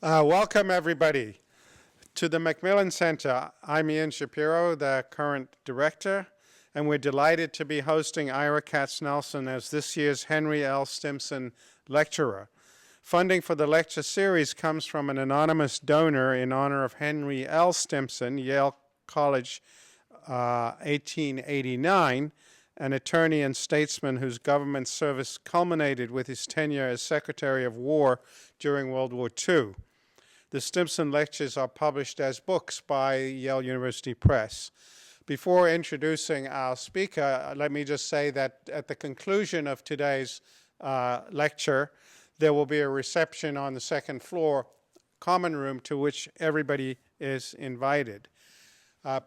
Welcome, everybody, to the Macmillan Center. I'm Ian Shapiro, the current director, and we're delighted to be hosting Ira Katznelson as this year's Henry L. Stimson Lecturer. Funding for the lecture series comes from an anonymous donor in honor of Henry L. Stimson, Yale College, 1889, an attorney and statesman whose government service culminated with his tenure as Secretary of War during World War II. The Stimson lectures are published as books by Yale University Press. Before introducing our speaker, let me just say that at the conclusion of today's lecture, there will be a reception on the second floor common room to which everybody is invited.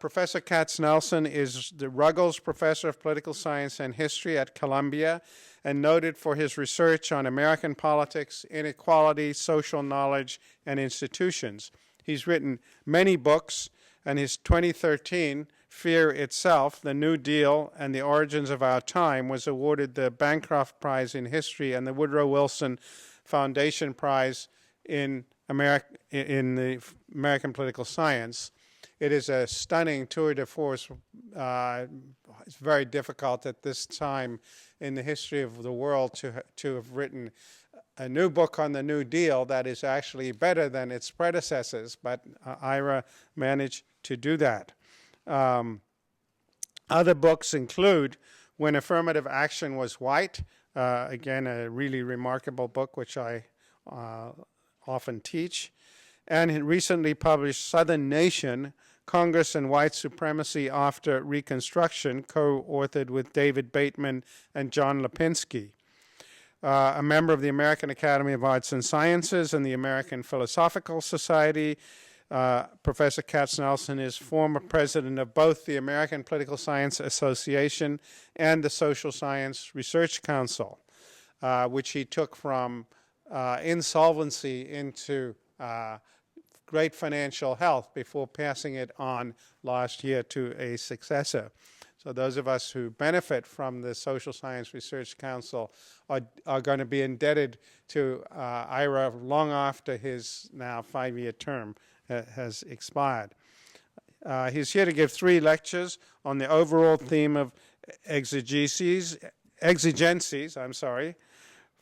Professor Katznelson is the Ruggles Professor of Political Science and History at Columbia and noted for his research on American politics, inequality, social knowledge, and institutions. He's written many books, and his 2013 Fear Itself, The New Deal and the Origins of Our Time was awarded the Bancroft Prize in History and the Woodrow Wilson Foundation Prize in the American Political Science. It is a stunning tour de force. It's very difficult at this time in the history of the world to have written a new book on the New Deal that is actually better than its predecessors, but Ira managed to do that. Other books include When Affirmative Action Was White, again, a really remarkable book which I often teach, and he recently published Southern Nation, Congress and White Supremacy After Reconstruction, co-authored with David Bateman and John Lipinski. A member of the American Academy of Arts and Sciences and the American Philosophical Society, Professor Katznelson is former president of both the American Political Science Association and the Social Science Research Council, which he took from insolvency into great financial health before passing it on last year to a successor. So those of us who benefit from the Social Science Research Council are going to be indebted to Ira long after his now 5-year term has expired. He's here to give 3 lectures on the overall theme of exigencies,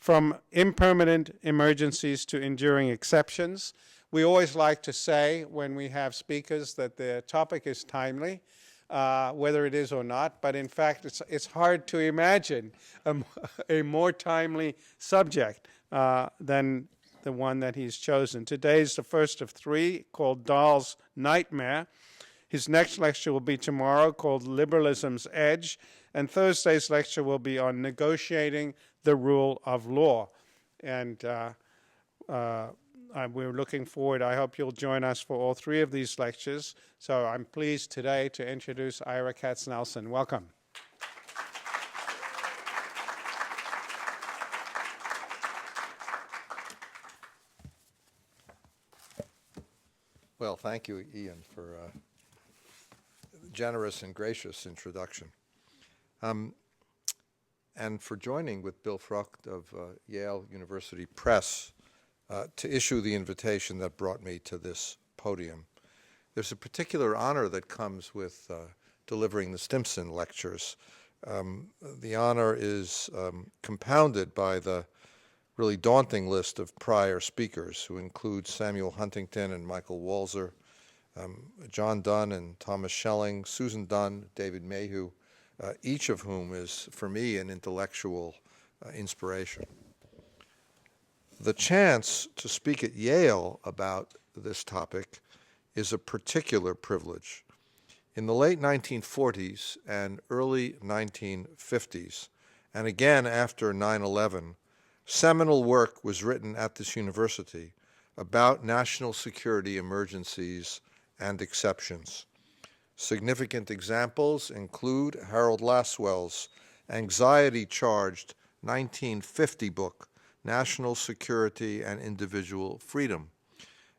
from impermanent emergencies to enduring exceptions. We always like to say when we have speakers that the topic is timely, whether it is or not, but in fact it's hard to imagine a more timely subject than the one that he's chosen. Today's the first of 3, called Dahl's Nightmare. His next lecture will be tomorrow, called Liberalism's Edge, and Thursday's lecture will be on negotiating the rule of law. And we're looking forward. I hope you'll join us for all 3 of these lectures. So I'm pleased today to introduce Ira Katznelson. Welcome. Well, thank you, Ian, for a generous and gracious introduction. And for joining with Bill Frucht of Yale University Press to issue the invitation that brought me to this podium. There's a particular honor that comes with delivering the Stimson lectures. The honor is compounded by the really daunting list of prior speakers, who include Samuel Huntington and Michael Walzer, John Dunn and Thomas Schelling, Susan Dunn, David Mayhew, each of whom is, for me, an intellectual inspiration. The chance to speak at Yale about this topic is a particular privilege. In the late 1940s and early 1950s, and again after 9/11, seminal work was written at this university about national security emergencies and exceptions. Significant examples include Harold Lasswell's anxiety-charged 1950 book, National Security and Individual Freedom,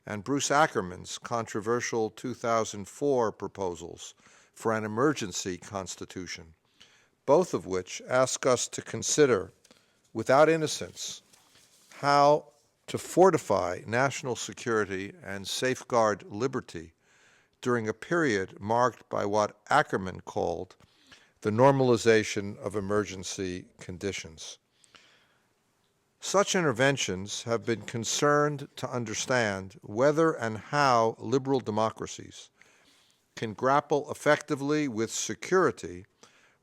and Bruce Ackerman's controversial 2004 proposals for an emergency constitution, both of which ask us to consider, without innocence, how to fortify national security and safeguard liberty during a period marked by what Ackerman called the normalization of emergency conditions. Such interventions have been concerned to understand whether and how liberal democracies can grapple effectively with security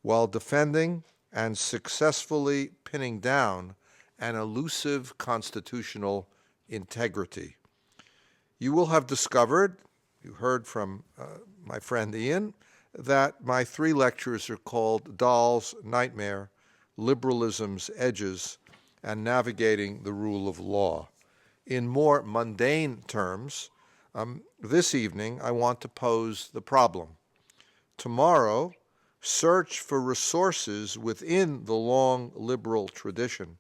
while defending and successfully pinning down an elusive constitutional integrity. You will have discovered, you heard from my friend Ian, that my 3 lectures are called Dahl's Nightmare, Liberalism's Edges, and Navigating the Rule of Law. In more mundane terms, this evening I want to pose the problem. Tomorrow, search for resources within the long liberal tradition,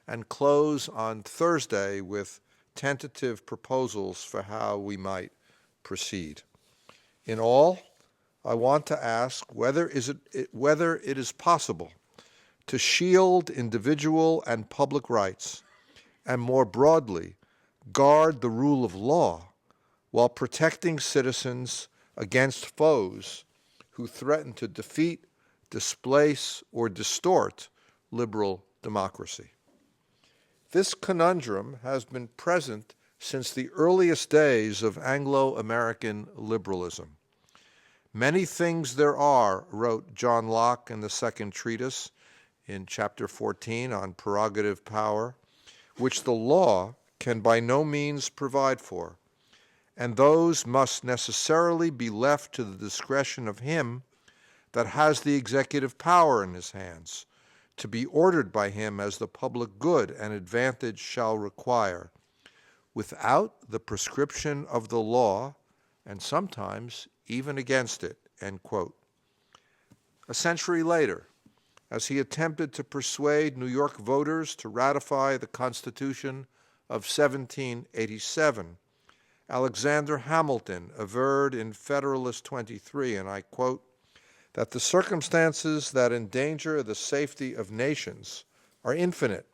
and close on Thursday with tentative proposals for how we might proceed. In all, I want to ask whether it is possible to shield individual and public rights, and more broadly, guard the rule of law while protecting citizens against foes who threaten to defeat, displace, or distort liberal democracy. This conundrum has been present since the earliest days of Anglo-American liberalism. Many things there are, wrote John Locke in the second treatise in chapter 14 on prerogative power, which the law can by no means provide for, and those must necessarily be left to the discretion of him that has the executive power in his hands, to be ordered by him as the public good and advantage shall require, without the prescription of the law, and sometimes even against it, end quote. A century later, as he attempted to persuade New York voters to ratify the Constitution of 1787, Alexander Hamilton averred in Federalist 23, and I quote, that the circumstances that endanger the safety of nations are infinite,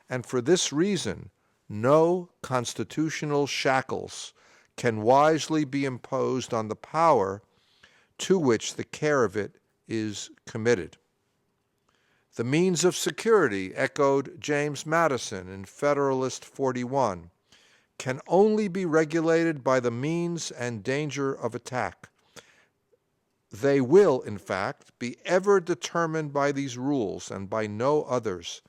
and for this reason, no constitutional shackles can wisely be imposed on the power to which the care of it is committed. The means of security, echoed James Madison in Federalist 41, can only be regulated by the means and danger of attack. They will, in fact, be ever determined by these rules and by no others.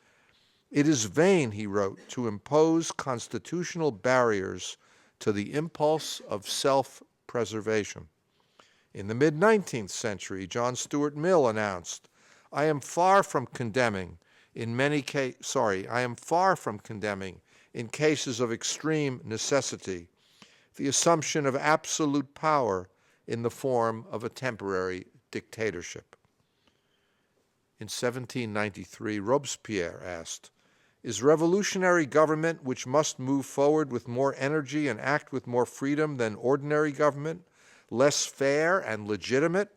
It is vain, he wrote, to impose constitutional barriers to the impulse of self-preservation. In the mid-19th century, John Stuart Mill announced, I am far from condemning in cases of extreme necessity the assumption of absolute power in the form of a temporary dictatorship. In 1793, Robespierre asked, is revolutionary government, which must move forward with more energy and act with more freedom than ordinary government, less fair and legitimate?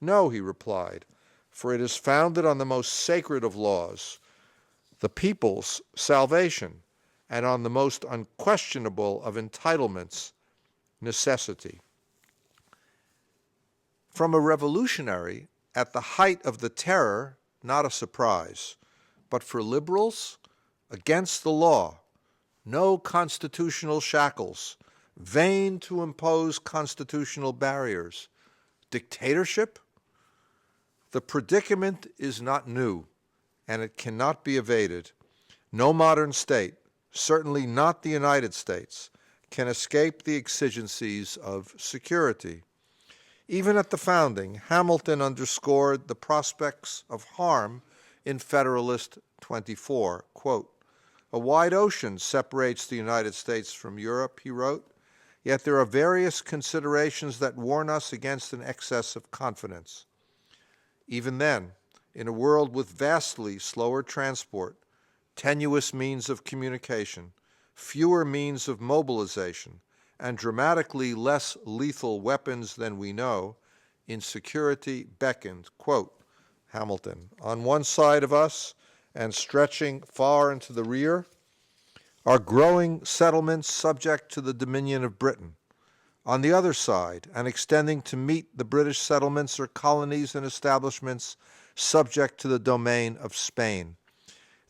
No, he replied, for it is founded on the most sacred of laws, the people's salvation, and on the most unquestionable of entitlements, necessity. From a revolutionary at the height of the terror, not a surprise, but for liberals, against the law, no constitutional shackles, vain to impose constitutional barriers, dictatorship? The predicament is not new, and it cannot be evaded. No modern state, certainly not the United States, can escape the exigencies of security. Even at the founding, Hamilton underscored the prospects of harm in Federalist 24. Quote, a wide ocean separates the United States from Europe, he wrote, yet there are various considerations that warn us against an excess of confidence. Even then, in a world with vastly slower transport, tenuous means of communication, fewer means of mobilization, and dramatically less lethal weapons than we know, insecurity beckoned, quote, Hamilton, on one side of us and stretching far into the rear are growing settlements subject to the dominion of Britain. On the other side, and extending to meet the British settlements or colonies and establishments subject to the domain of Spain.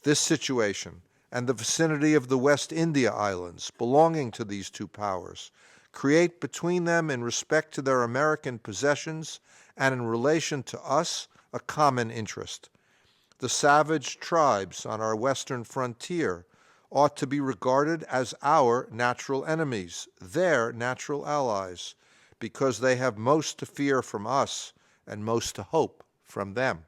This situation, and the vicinity of the West India Islands belonging to these two powers, create between them, in respect to their American possessions and in relation to us, a common interest. The savage tribes on our western frontier ought to be regarded as our natural enemies, their natural allies, because they have most to fear from us and most to hope from them.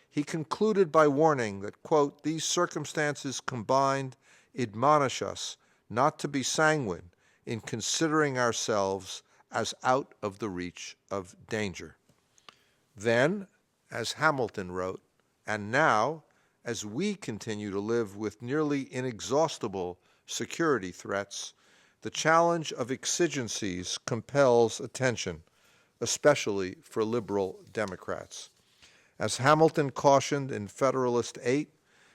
He concluded by warning that, quote, these circumstances combined admonish us not to be sanguine in considering ourselves as out of the reach of danger. Then, as Hamilton wrote, and now, as we continue to live with nearly inexhaustible security threats, the challenge of exigencies compels attention, especially for liberal Democrats. As Hamilton cautioned in Federalist 8,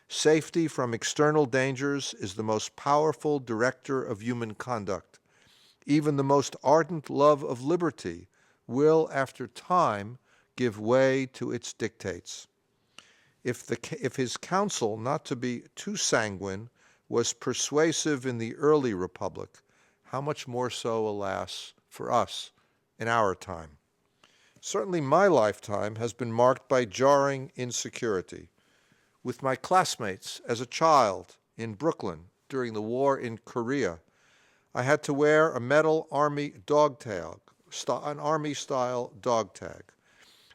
safety from external dangers is the most powerful director of human conduct. Even the most ardent love of liberty will, after time, give way to its dictates. If his counsel not to be too sanguine was persuasive in the early republic, how much more so, alas, for us in our time? Certainly my lifetime has been marked by jarring insecurity. With my classmates as a child in Brooklyn during the war in Korea, I had to wear a metal army dog tag, an army-style dog tag.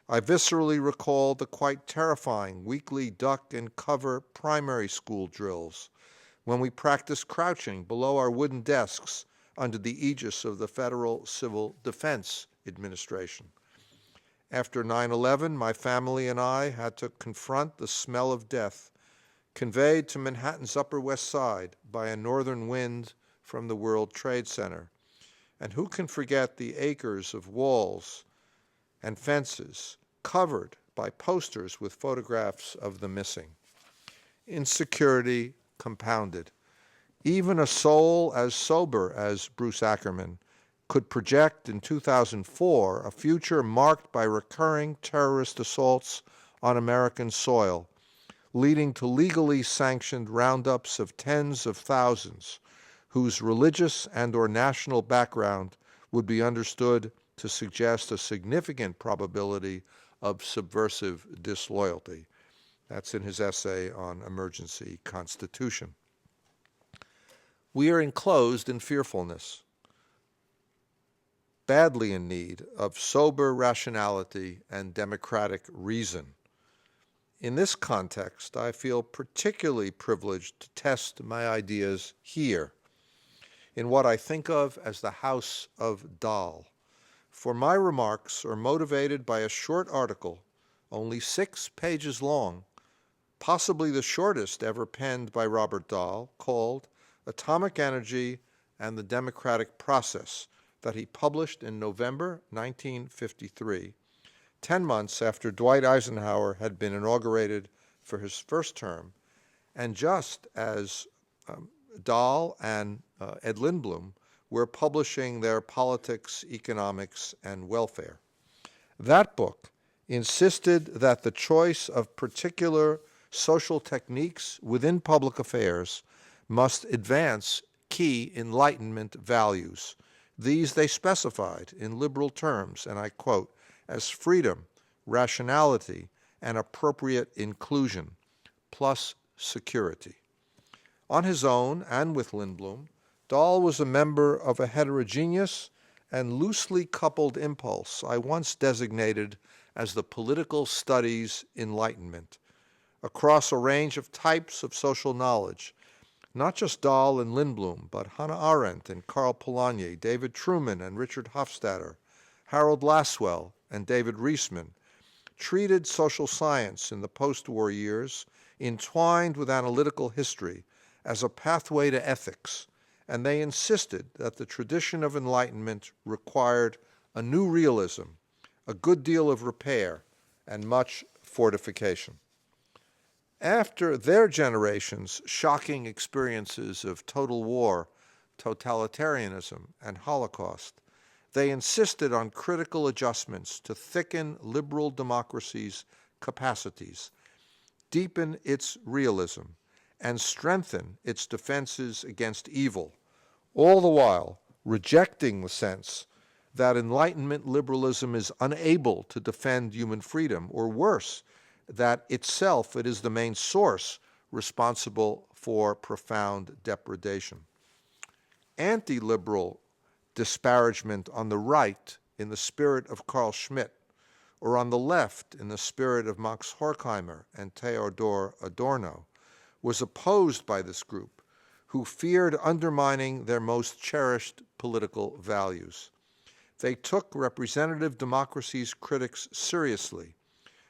I viscerally recall the quite terrifying weekly duck and cover primary school drills when we practiced crouching below our wooden desks under the aegis of the Federal Civil Defense Administration. After 9/11, my family and I had to confront the smell of death conveyed to Manhattan's Upper West Side by a northern wind from the World Trade Center. And who can forget the acres of walls and fences covered by posters with photographs of the missing? Insecurity compounded. Even a soul as sober as Bruce Ackerman could project in 2004 a future marked by recurring terrorist assaults on American soil, leading to legally sanctioned roundups of tens of thousands whose religious and/or national background would be understood to suggest a significant probability of subversive disloyalty. That's in his essay on Emergency Constitution. We are enclosed in fearfulness, badly in need of sober rationality and democratic reason. In this context, I feel particularly privileged to test my ideas here, in what I think of as the House of Dahl. For my remarks are motivated by a short article, only 6 pages long, possibly the shortest ever penned by Robert Dahl, called Atomic Energy and the Democratic Process, that he published in November 1953, 10 months after Dwight Eisenhower had been inaugurated for his first term, and just as Dahl and Ed Lindblom were publishing their Politics, Economics, and Welfare. That book insisted that the choice of particular social techniques within public affairs must advance key Enlightenment values. These they specified in liberal terms, and I quote, as freedom, rationality, and appropriate inclusion, plus security. On his own, and with Lindblom, Dahl was a member of a heterogeneous and loosely coupled impulse I once designated as the political studies Enlightenment, across a range of types of social knowledge. Not just Dahl and Lindblom, but Hannah Arendt and Karl Polanyi, David Truman and Richard Hofstadter, Harold Lasswell and David Reisman, treated social science in the post-war years, entwined with analytical history, as a pathway to ethics, and they insisted that the tradition of Enlightenment required a new realism, a good deal of repair, and much fortification. After their generation's shocking experiences of total war, totalitarianism, and Holocaust, they insisted on critical adjustments to thicken liberal democracy's capacities, deepen its realism, and strengthen its defenses against evil, all the while rejecting the sense that Enlightenment liberalism is unable to defend human freedom, or worse, that itself it is the main source responsible for profound depredation. Anti-liberal disparagement on the right in the spirit of Carl Schmitt, or on the left in the spirit of Max Horkheimer and Theodor Adorno, was opposed by this group, who feared undermining their most cherished political values. They took representative democracy's critics seriously,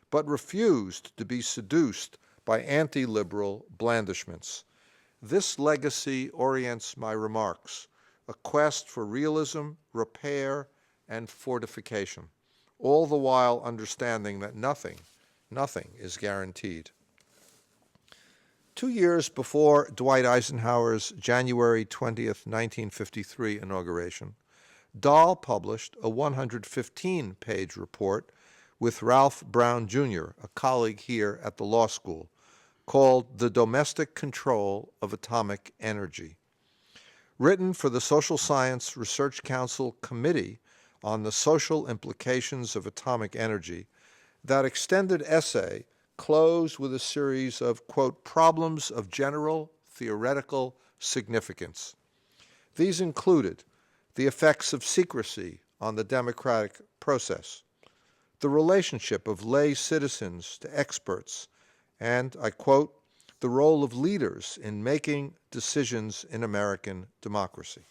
but refused to be seduced by anti-liberal blandishments. This legacy orients my remarks, a quest for realism, repair, and fortification, all the while understanding that nothing is guaranteed. 2 years before Dwight Eisenhower's January 20th, 1953 inauguration, Dahl published a 115-page report with Ralph Brown Jr., a colleague here at the law school, called The Domestic Control of Atomic Energy. Written for the Social Science Research Council Committee on the Social Implications of Atomic Energy, that extended essay closed with a series of, quote, problems of general theoretical significance. These included the effects of secrecy on the democratic process, the relationship of lay citizens to experts, and, I quote, the role of leaders in making decisions in American democracy.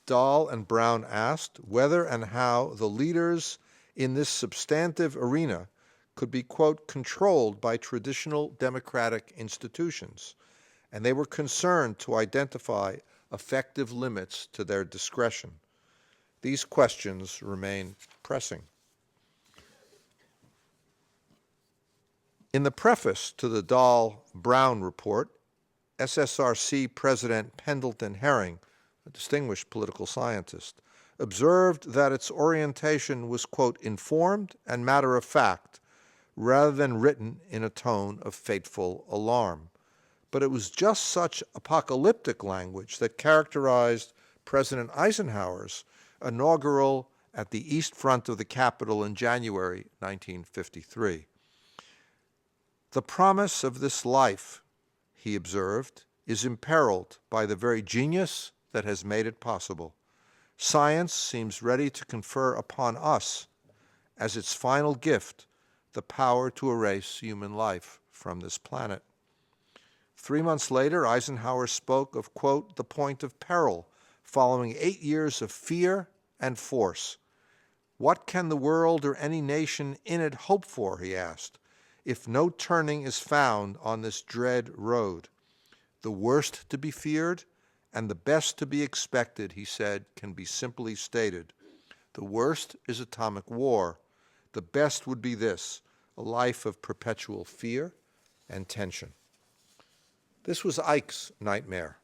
Dahl and Brown asked whether and how the leaders in this substantive arena could be, quote, controlled by traditional democratic institutions, and they were concerned to identify effective limits to their discretion. These questions remain pressing. In the preface to the Dahl-Brown report, SSRC President Pendleton Herring, a distinguished political scientist, observed that its orientation was, quote, informed and matter-of-fact, rather than written in a tone of fateful alarm. But it was just such apocalyptic language that characterized President Eisenhower's inaugural at the East Front of the Capitol in January 1953. The promise of this life, he observed, is imperiled by the very genius that has made it possible. Science seems ready to confer upon us, as its final gift, the power to erase human life from this planet. 3 months later, Eisenhower spoke of, quote, the point of peril, following 8 years of fear and force. What can the world or any nation in it hope for, he asked, if no turning is found on this dread road? The worst to be feared and the best to be expected, he said, can be simply stated. The worst is atomic war. The best would be this, a life of perpetual fear and tension. This was Ike's nightmare,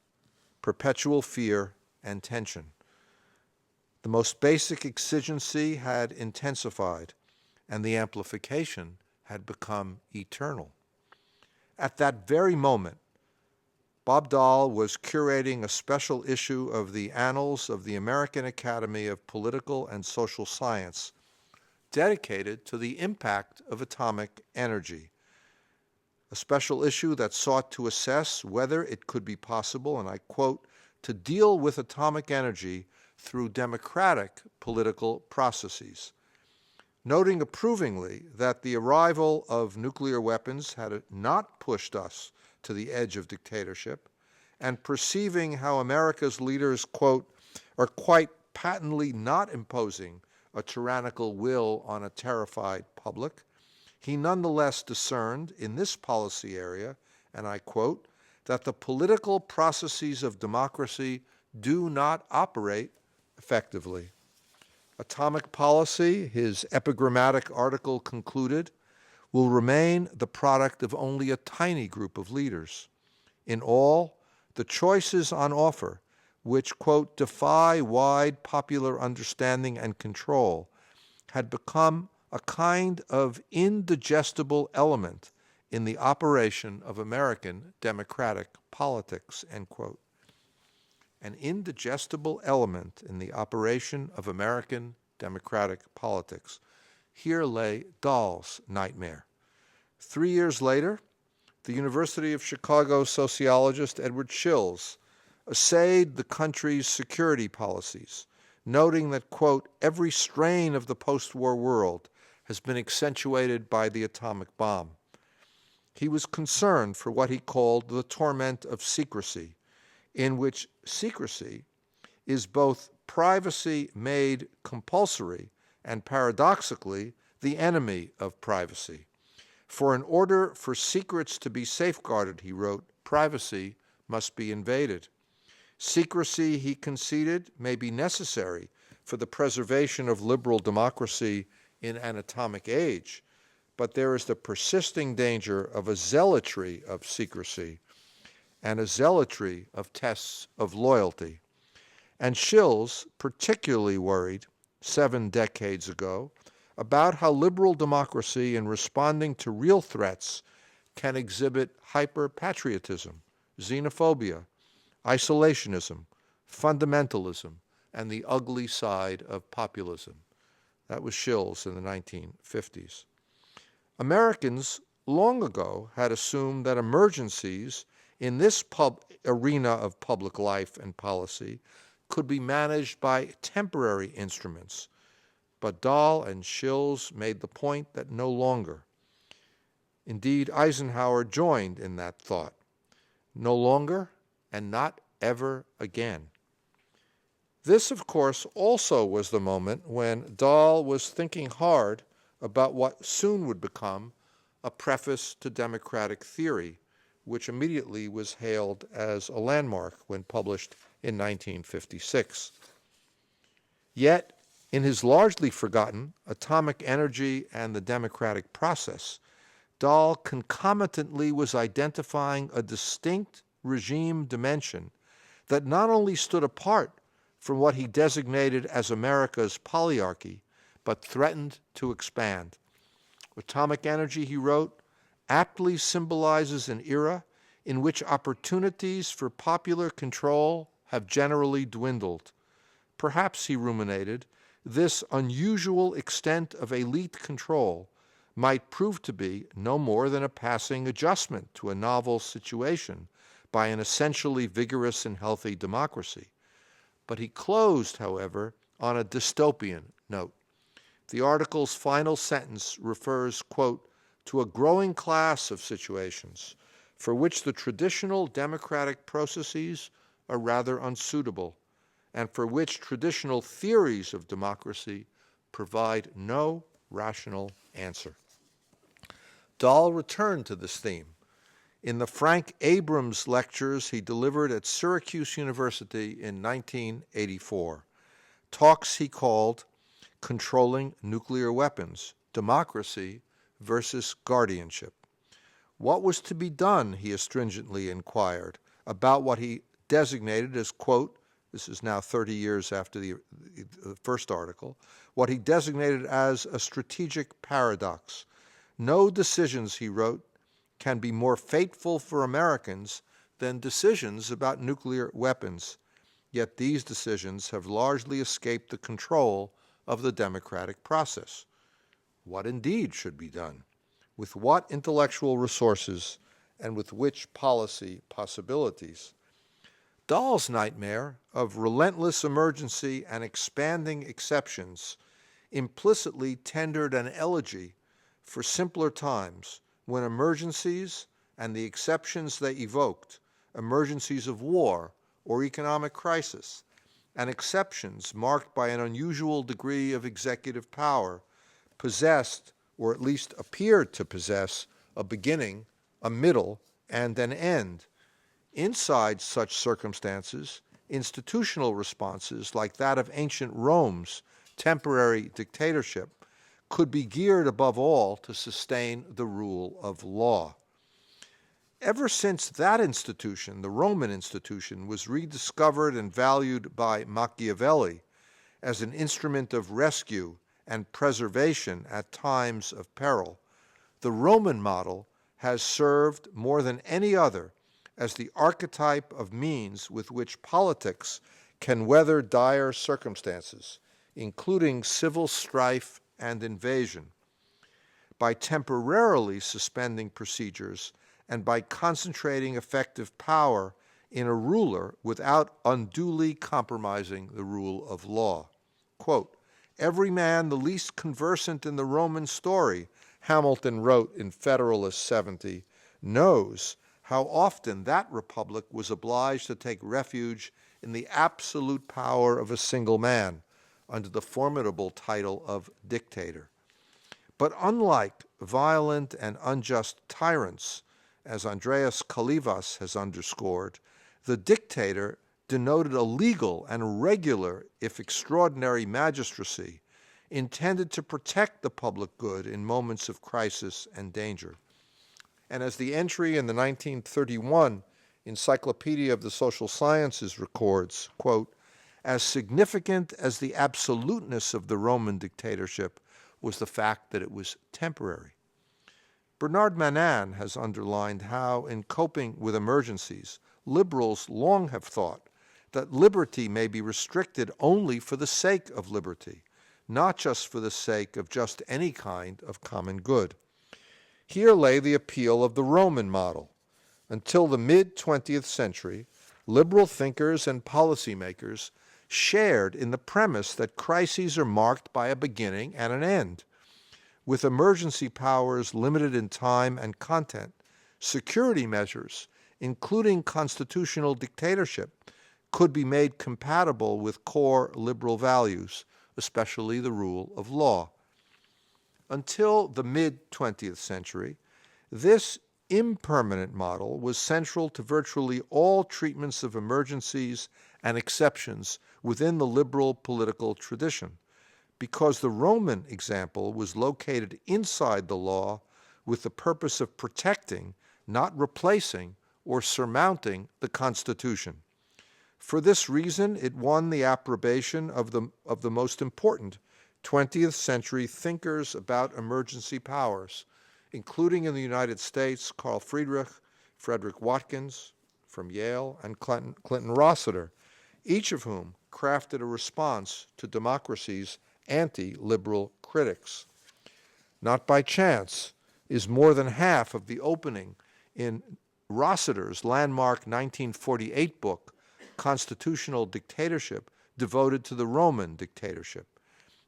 perpetual fear and tension. The most basic exigency had intensified, and the amplification had become eternal. At that very moment, Bob Dahl was curating a special issue of the Annals of the American Academy of Political and Social Science, dedicated to the impact of atomic energy. A special issue that sought to assess whether it could be possible, and I quote, to deal with atomic energy through democratic political processes, noting approvingly that the arrival of nuclear weapons had not pushed us to the edge of dictatorship, and perceiving how America's leaders, quote, are quite patently not imposing a tyrannical will on a terrified public, he nonetheless discerned in this policy area, and I quote, that the political processes of democracy do not operate effectively. Atomic policy, his epigrammatic article concluded, will remain the product of only a tiny group of leaders. In all, the choices on offer, which, quote, defy wide popular understanding and control, had become a kind of indigestible element in the operation of American democratic politics, end quote. An indigestible element in the operation of American democratic politics. Here lay Dahl's nightmare. 3 years later, the University of Chicago sociologist Edward Shills essayed the country's security policies, noting that, quote, every strain of the post-war world has been accentuated by the atomic bomb. He was concerned for what he called the torment of secrecy, in which secrecy is both privacy made compulsory and, paradoxically, the enemy of privacy. For in order for secrets to be safeguarded, he wrote, privacy must be invaded. Secrecy, he conceded, may be necessary for the preservation of liberal democracy in an atomic age, but there is the persisting danger of a zealotry of secrecy and a zealotry of tests of loyalty. And Shills particularly worried 7 decades ago about how liberal democracy in responding to real threats can exhibit hyper-patriotism, xenophobia, isolationism, fundamentalism, and the ugly side of populism. That was Shills in the 1950s. Americans long ago had assumed that emergencies in this arena of public life and policy could be managed by temporary instruments, but Dahl and Shills made the point that no longer. Indeed, Eisenhower joined in that thought. No longer and not ever again. This, of course, also was the moment when Dahl was thinking hard about what soon would become a preface to democratic theory, which immediately was hailed as a landmark when published in 1956. Yet, in his largely forgotten Atomic Energy and the Democratic Process, Dahl concomitantly was identifying a distinct regime dimension that not only stood apart from what he designated as America's polyarchy, but threatened to expand. Atomic energy, he wrote, aptly symbolizes an era in which opportunities for popular control have generally dwindled. Perhaps, he ruminated, this unusual extent of elite control might prove to be no more than a passing adjustment to a novel situation by an essentially vigorous and healthy democracy. But he closed, however, on a dystopian note. The article's final sentence refers, quote, to a growing class of situations for which the traditional democratic processes are rather unsuitable, and for which traditional theories of democracy provide no rational answer. Dahl returned to this theme in the Frank Abrams lectures he delivered at Syracuse University in 1984, talks he called Controlling Nuclear Weapons, Democracy versus Guardianship. What was to be done, he astringently inquired, about what he designated as, quote, this is now 30 years after the first article, what he designated as a strategic paradox. No decisions, he wrote, can be more fateful for Americans than decisions about nuclear weapons. Yet these decisions have largely escaped the control of the democratic process. What indeed should be done? With what intellectual resources and with which policy possibilities? Dahl's nightmare of relentless emergency and expanding exceptions implicitly tendered an elegy for simpler times when emergencies and the exceptions they evoked, emergencies of war or economic crisis, and exceptions marked by an unusual degree of executive power, possessed, or at least appeared to possess, a beginning, a middle, and an end. Inside such circumstances, institutional responses like that of ancient Rome's temporary dictatorship could be geared above all to sustain the rule of law. Ever since that institution, the Roman institution, was rediscovered and valued by Machiavelli as an instrument of rescue and preservation at times of peril, the Roman model has served more than any other as the archetype of means with which politics can weather dire circumstances, including civil strife and invasion, by temporarily suspending procedures and by concentrating effective power in a ruler without unduly compromising the rule of law. Quote, "Every man the least conversant in the Roman story," Hamilton wrote in Federalist 70, "knows how often that republic was obliged to take refuge in the absolute power of a single man under the formidable title of dictator. But unlike violent and unjust tyrants, as Andreas Kalivas has underscored, the dictator denoted a legal and regular, if extraordinary, magistracy intended to protect the public good in moments of crisis and danger." And as the entry in the 1931 Encyclopedia of the Social Sciences records, quote, "As significant as the absoluteness of the Roman dictatorship was the fact that it was temporary." Bernard Manin has underlined how, in coping with emergencies, liberals long have thought that liberty may be restricted only for the sake of liberty, not just for the sake of just any kind of common good. Here lay the appeal of the Roman model. Until the mid-20th century, liberal thinkers and policymakers shared in the premise that crises are marked by a beginning and an end. With emergency powers limited in time and content, security measures, including constitutional dictatorship, could be made compatible with core liberal values, especially the rule of law. Until the mid-20th century, this impermanent model was central to virtually all treatments of emergencies and exceptions within the liberal political tradition, because the Roman example was located inside the law with the purpose of protecting, not replacing or surmounting the Constitution. For this reason, it won the approbation of the most important 20th century thinkers about emergency powers, including in the United States, Carl Friedrich, Frederick Watkins from Yale, and Clinton Rossiter, each of whom crafted a response to democracy's anti-liberal critics. Not by chance is more than half of the opening in Rossiter's landmark 1948 book, Constitutional Dictatorship, devoted to the Roman dictatorship,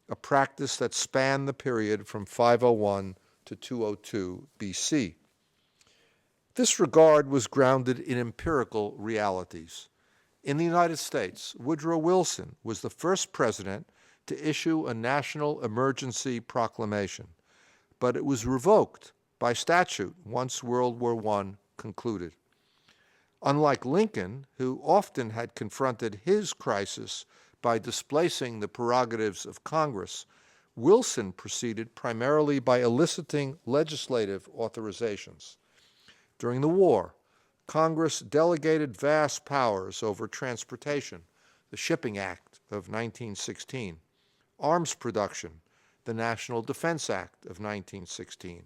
a practice that spanned the period from 501 to 202 BC. This regard was grounded in empirical realities. In the United States, Woodrow Wilson was the first president to issue a national emergency proclamation, but it was revoked by statute once World War I concluded. Unlike Lincoln, who often had confronted his crisis by displacing the prerogatives of Congress, Wilson proceeded primarily by eliciting legislative authorizations. During the war, Congress delegated vast powers over transportation, the Shipping Act of 1916, arms production, the National Defense Act of 1916,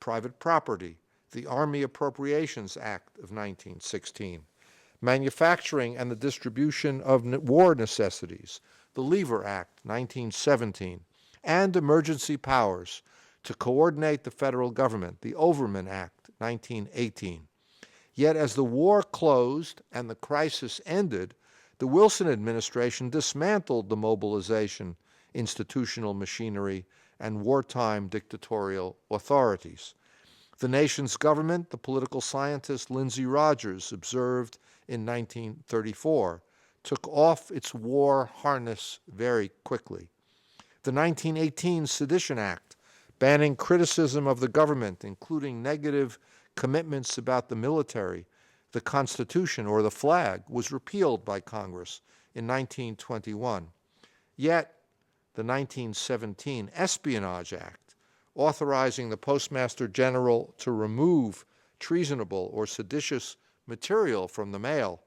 private property, the Army Appropriations Act of 1916, manufacturing and the distribution of war necessities, the Lever Act, 1917, and emergency powers to coordinate the federal government, the Overman Act, 1918. Yet as the war closed and the crisis ended, the Wilson administration dismantled the mobilization, institutional machinery, and wartime dictatorial authorities. The nation's government, the political scientist Lindsay Rogers observed in 1934, took off its war harness very quickly. The 1918 Sedition Act, banning criticism of the government, including negative commitments about the military, the Constitution, or the flag, was repealed by Congress in 1921. Yet, the 1917 Espionage Act, authorizing the Postmaster General to remove treasonable or seditious material from the mail,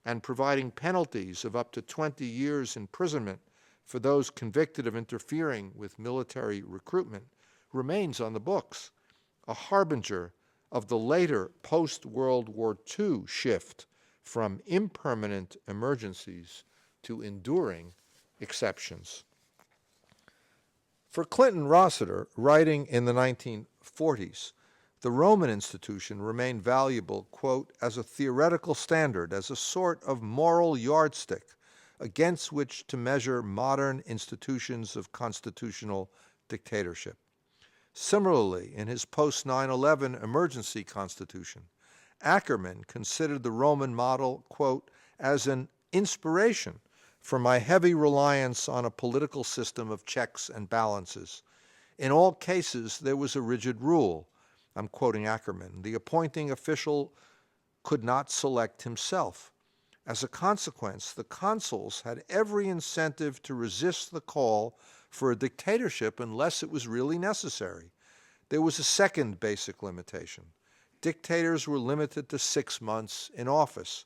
and providing penalties of up to 20 years imprisonment for those convicted of interfering with military recruitment, remains on the books, a harbinger of the later post-World War II shift from impermanent emergencies to enduring exceptions. For Clinton Rossiter, writing in the 1940s, the Roman institution remained valuable, quote, as a theoretical standard, as a sort of moral yardstick against which to measure modern institutions of constitutional dictatorship. Similarly, in his post-9/11 emergency constitution, Ackerman considered the Roman model, quote, as an inspiration for my heavy reliance on a political system of checks and balances. In all cases, there was a rigid rule. I'm quoting Ackerman. The appointing official could not select himself. As a consequence, the consuls had every incentive to resist the call for a dictatorship unless it was really necessary. There was a second basic limitation. Dictators were limited to 6 months in office.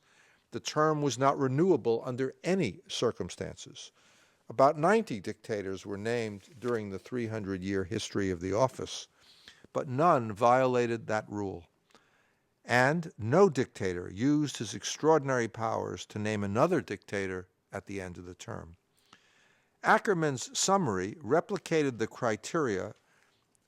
The term was not renewable under any circumstances. About 90 dictators were named during the 300-year history of the office, but none violated that rule. And no dictator used his extraordinary powers to name another dictator at the end of the term. Ackerman's summary replicated the criteria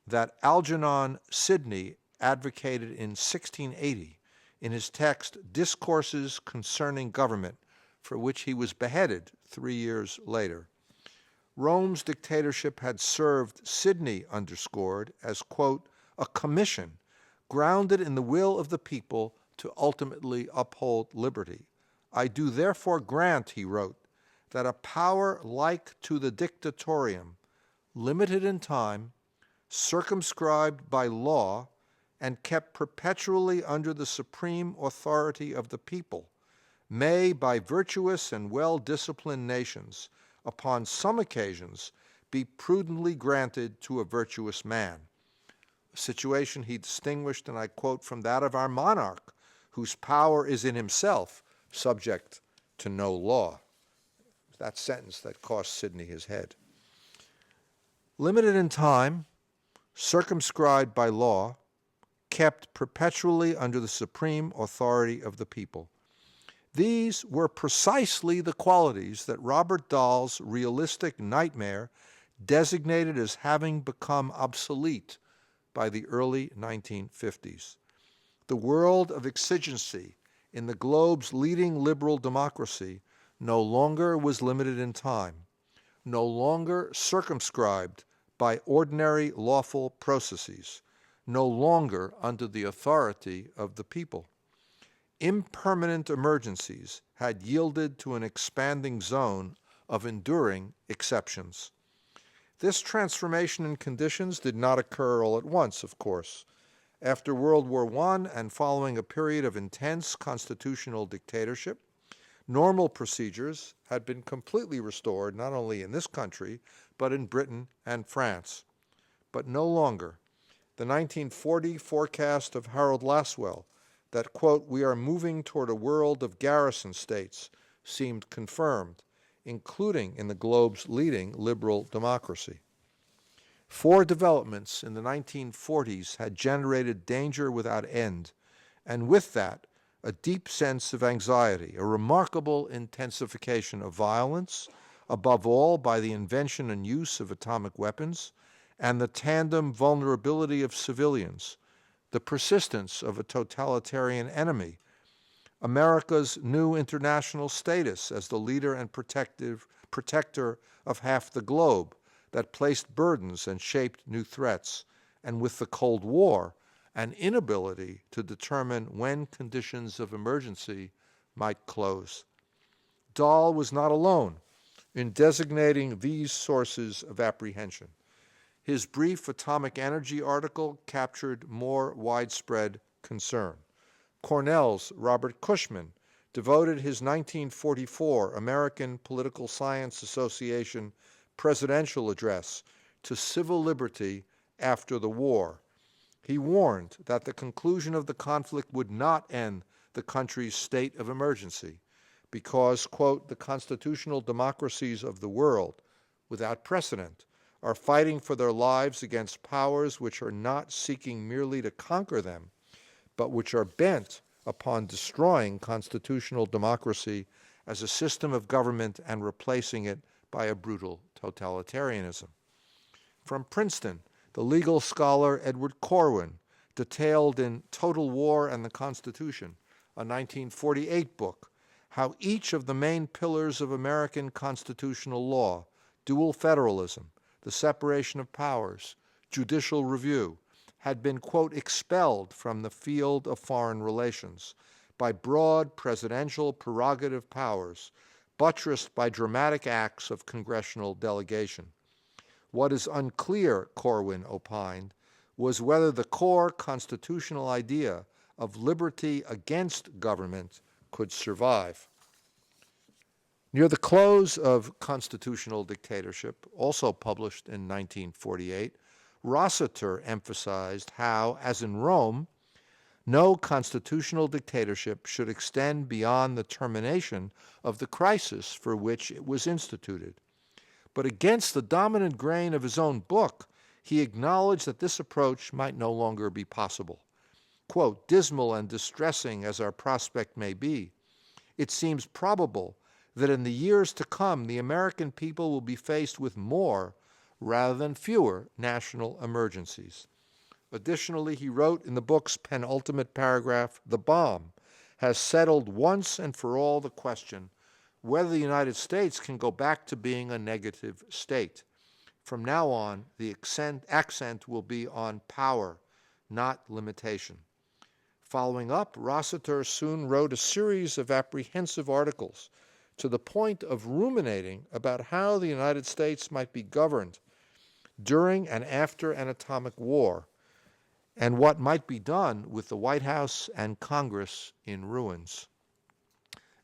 that Algernon Sidney advocated in 1680 in his text Discourses Concerning Government, for which he was beheaded 3 years later. Rome's dictatorship had served, Sidney underscored, as, quote, a commission grounded in the will of the people to ultimately uphold liberty. I do therefore grant, he wrote, that a power like to the dictatorium, limited in time, circumscribed by law, and kept perpetually under the supreme authority of the people, may, by virtuous and well-disciplined nations, upon some occasions, be prudently granted to a virtuous man. A situation he distinguished, and I quote, from that of our monarch, whose power is in himself subject to no law. That sentence that cost Sidney his head. Limited in time, circumscribed by law, kept perpetually under the supreme authority of the people. These were precisely the qualities that Robert Dahl's realistic nightmare designated as having become obsolete by the early 1950s. The world of exigency in the globe's leading liberal democracy no longer was limited in time, no longer circumscribed by ordinary lawful processes, no longer under the authority of the people. Impermanent emergencies had yielded to an expanding zone of enduring exceptions. This transformation in conditions did not occur all at once, of course. After World War I and following a period of intense constitutional dictatorship, normal procedures had been completely restored, not only in this country, but in Britain and France. But no longer. The 1940 forecast of Harold Lasswell that, quote, we are moving toward a world of garrison states seemed confirmed, including in the globe's leading liberal democracy. 4 developments in the 1940s had generated danger without end, and with that, a deep sense of anxiety, a remarkable intensification of violence, above all by the invention and use of atomic weapons, and the tandem vulnerability of civilians, the persistence of a totalitarian enemy, America's new international status as the leader and protector of half the globe that placed burdens and shaped new threats, and with the Cold War, an inability to determine when conditions of emergency might close. Dahl was not alone in designating these sources of apprehension. His brief atomic energy article captured more widespread concern. Cornell's Robert Cushman devoted his 1944 American Political Science Association presidential address to civil liberty after the war. He warned that the conclusion of the conflict would not end the country's state of emergency because, quote, the constitutional democracies of the world, without precedent, are fighting for their lives against powers which are not seeking merely to conquer them, but which are bent upon destroying constitutional democracy as a system of government and replacing it by a brutal totalitarianism. From Princeton, the legal scholar Edward Corwin detailed in Total War and the Constitution, a 1948 book, how each of the main pillars of American constitutional law, dual federalism, the separation of powers, judicial review, had been, quote, expelled from the field of foreign relations by broad presidential prerogative powers, buttressed by dramatic acts of congressional delegation. What is unclear, Corwin opined, was whether the core constitutional idea of liberty against government could survive. Near the close of Constitutional Dictatorship, also published in 1948, Rossiter emphasized how, as in Rome, no constitutional dictatorship should extend beyond the termination of the crisis for which it was instituted. But against the dominant grain of his own book, he acknowledged that this approach might no longer be possible. Quote, dismal and distressing as our prospect may be, it seems probable that in the years to come the American people will be faced with more rather than fewer national emergencies. Additionally, he wrote in the book's penultimate paragraph, the bomb has settled once and for all the question whether the United States can go back to being a negative state. From now on, the accent will be on power, not limitation. Following up, Rossiter soon wrote a series of apprehensive articles to the point of ruminating about how the United States might be governed during and after an atomic war, and what might be done with the White House and Congress in ruins.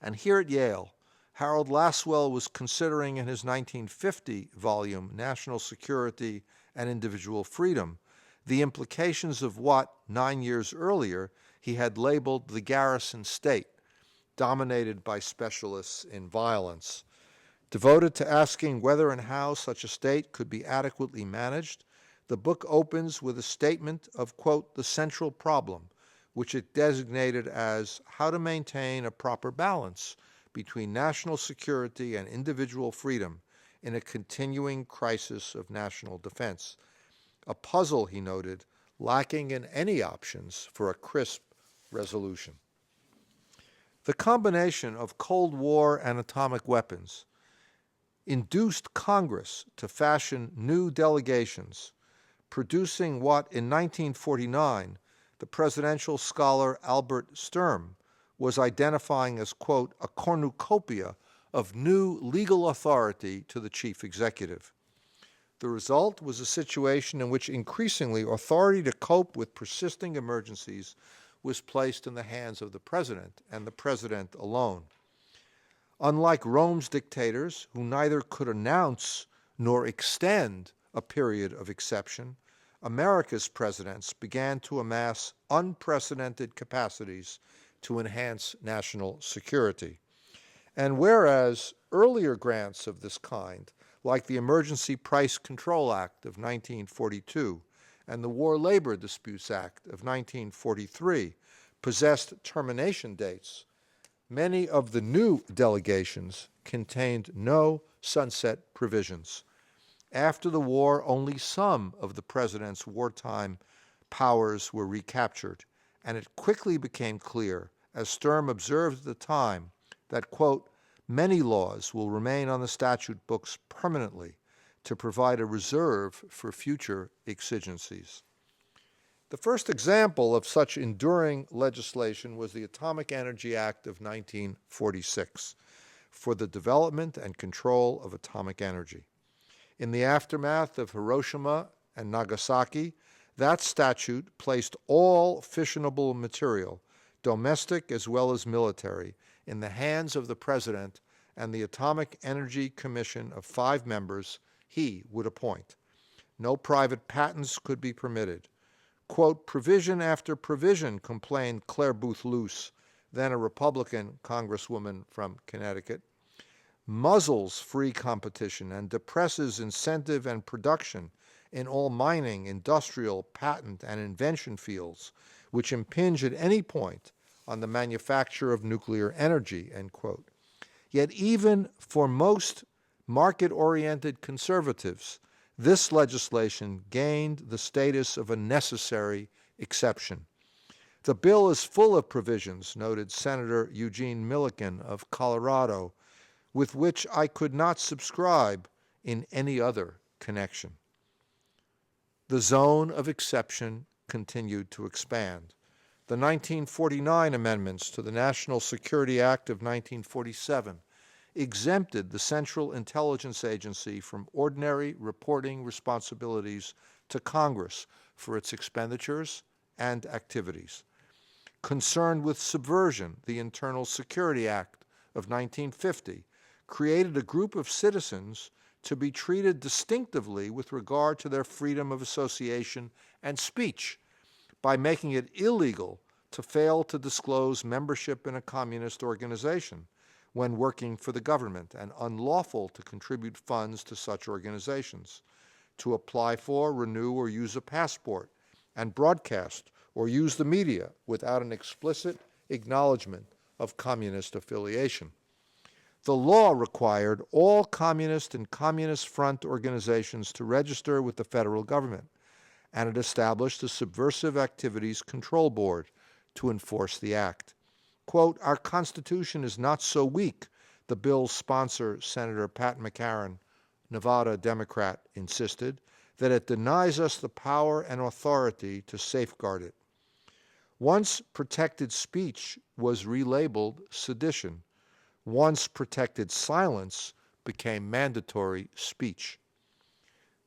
And here at Yale, Harold Lasswell was considering in his 1950 volume, National Security and Individual Freedom, the implications of what, 9 years earlier, he had labeled the garrison state, dominated by specialists in violence. Devoted to asking whether and how such a state could be adequately managed, the book opens with a statement of, quote, the central problem, which it designated as how to maintain a proper balance between national security and individual freedom in a continuing crisis of national defense. A puzzle, he noted, lacking in any options for a crisp resolution. The combination of Cold War and atomic weapons induced Congress to fashion new delegations, producing what in 1949 the presidential scholar Albert Sturm was identifying as, quote, a cornucopia of new legal authority to the chief executive. The result was a situation in which increasingly authority to cope with persisting emergencies was placed in the hands of the president and the president alone. Unlike Rome's dictators, who neither could announce nor extend a period of exception, America's presidents began to amass unprecedented capacities to enhance national security. And whereas earlier grants of this kind, like the Emergency Price Control Act of 1942 and the War Labor Disputes Act of 1943, possessed termination dates, many of the new delegations contained no sunset provisions. After the war, only some of the president's wartime powers were recaptured, and it quickly became clear, as Sturm observed at the time, that, quote, many laws will remain on the statute books permanently to provide a reserve for future exigencies. The first example of such enduring legislation was the Atomic Energy Act of 1946 for the development and control of atomic energy. In the aftermath of Hiroshima and Nagasaki, that statute placed all fissionable material, domestic as well as military, in the hands of the President and the Atomic Energy Commission of 5 members, he would appoint. No private patents could be permitted. Quote, provision after provision, complained Claire Booth Luce, then a Republican congresswoman from Connecticut, muzzles free competition and depresses incentive and production in all mining, industrial, patent, and invention fields, which impinge at any point on the manufacture of nuclear energy, end quote. Yet even for most market-oriented conservatives, this legislation gained the status of a necessary exception. The bill is full of provisions, noted Senator Eugene Milliken of Colorado, with which I could not subscribe in any other connection. The zone of exception continued to expand. The 1949 amendments to the National Security Act of 1947 exempted the Central Intelligence Agency from ordinary reporting responsibilities to Congress for its expenditures and activities. Concerned with subversion, the Internal Security Act of 1950 created a group of citizens to be treated distinctively with regard to their freedom of association and speech by making it illegal to fail to disclose membership in a communist organization when working for the government, and unlawful to contribute funds to such organizations, to apply for, renew, or use a passport, and broadcast or use the media without an explicit acknowledgement of communist affiliation. The law required all communist and communist front organizations to register with the federal government, and it established a Subversive Activities Control Board to enforce the act. Quote, our Constitution is not so weak, the bill's sponsor, Senator Pat McCarran, Nevada Democrat, insisted, that it denies us the power and authority to safeguard it. Once protected speech was relabeled sedition. Once protected silence became mandatory speech.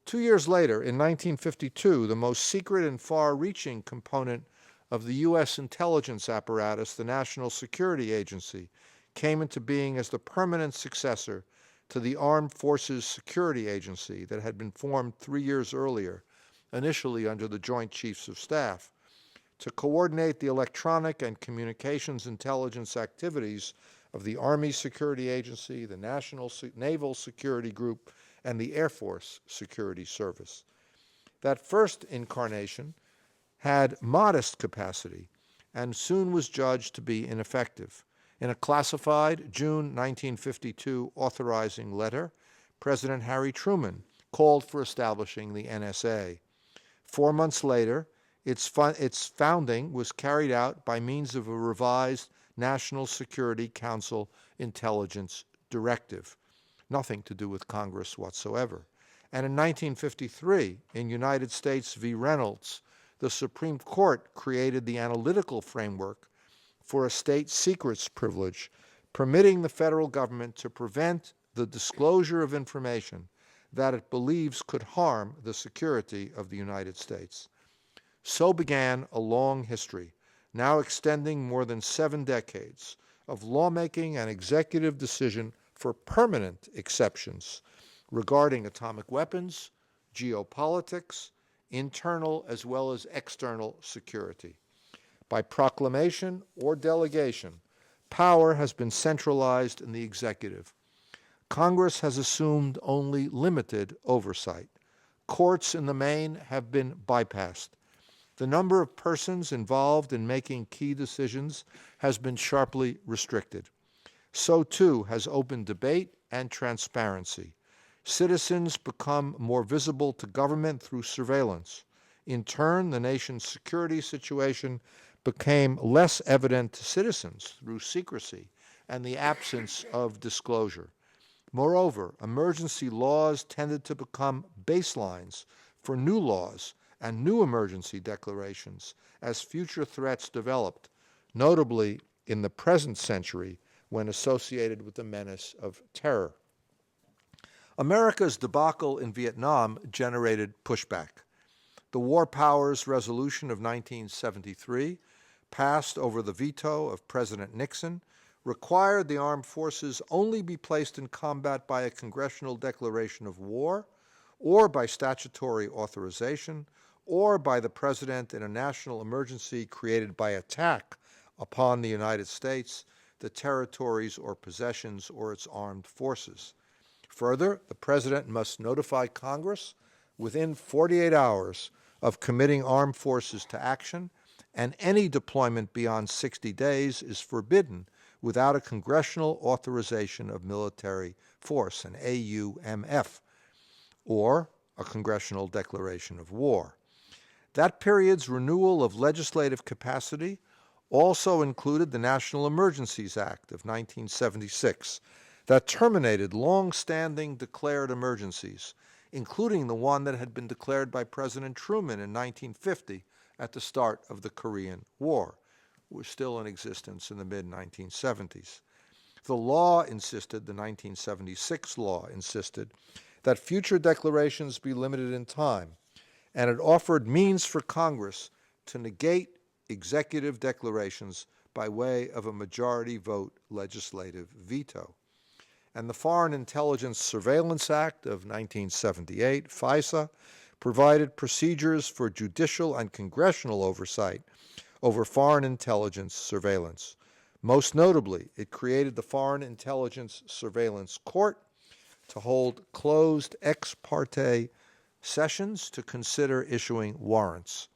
2 years later, in 1952, the most secret and far-reaching component of the U.S. intelligence apparatus, the National Security Agency, came into being as the permanent successor to the Armed Forces Security Agency that had been formed 3 years earlier, initially under the Joint Chiefs of Staff, to coordinate the electronic and communications intelligence activities of the Army Security Agency, the Naval Security Group, and the Air Force Security Service. That first incarnation had modest capacity and soon was judged to be ineffective. In a classified June 1952 authorizing letter, President Harry Truman called for establishing the NSA. 4 months later, its founding was carried out by means of a revised National Security Council Intelligence Directive, nothing to do with Congress whatsoever. And in 1953, in United States v. Reynolds, the Supreme Court created the analytical framework for a state secrets privilege, permitting the federal government to prevent the disclosure of information that it believes could harm the security of the United States. So began a long history, now extending more than 7 decades, of lawmaking and executive decision for permanent exceptions regarding atomic weapons, geopolitics, internal as well as external security. By proclamation or delegation, power has been centralized in the executive. Congress has assumed only limited oversight. Courts in the main have been bypassed. The number of persons involved in making key decisions has been sharply restricted. So too has open debate and transparency. Citizens become more visible to government through surveillance. In turn, the nation's security situation became less evident to citizens through secrecy and the absence of disclosure. Moreover, emergency laws tended to become baselines for new laws and new emergency declarations as future threats developed, notably in the present century when associated with the menace of terror. America's debacle in Vietnam generated pushback. The War Powers Resolution of 1973, passed over the veto of President Nixon, required the armed forces only be placed in combat by a congressional declaration of war or by statutory authorization, or by the President in a national emergency created by attack upon the United States, the territories or possessions, or its armed forces. Further, the President must notify Congress within 48 hours of committing armed forces to action, and any deployment beyond 60 days is forbidden without a congressional authorization of military force, an AUMF, or a congressional declaration of war. That period's renewal of legislative capacity also included the National Emergencies Act of 1976 that terminated long-standing declared emergencies, including the one that had been declared by President Truman in 1950 at the start of the Korean War. It was still in existence in the mid-1970s. The 1976 law insisted that future declarations be limited in time, and it offered means for Congress to negate executive declarations by way of a majority vote legislative veto. And the Foreign Intelligence Surveillance Act of 1978, FISA, provided procedures for judicial and congressional oversight over foreign intelligence surveillance. Most notably, it created the Foreign Intelligence Surveillance Court to hold closed ex parte sessions to consider issuing warrants.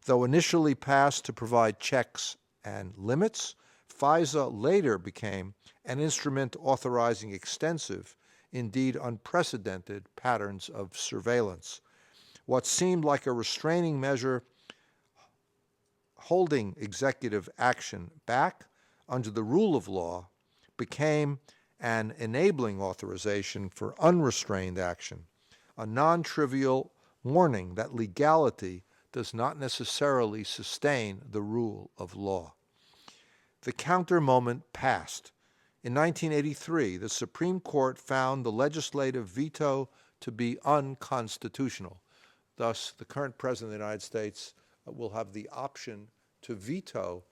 Though initially passed to provide checks and limits, FISA later became an instrument authorizing extensive, indeed unprecedented, patterns of surveillance. What seemed like a restraining measure holding executive action back under the rule of law became an enabling authorization for unrestrained action, a non-trivial warning that legality does not necessarily sustain the rule of law. The counter moment passed. In 1983, the Supreme Court found the legislative veto to be unconstitutional. Thus, the current President of the United States will have the option to veto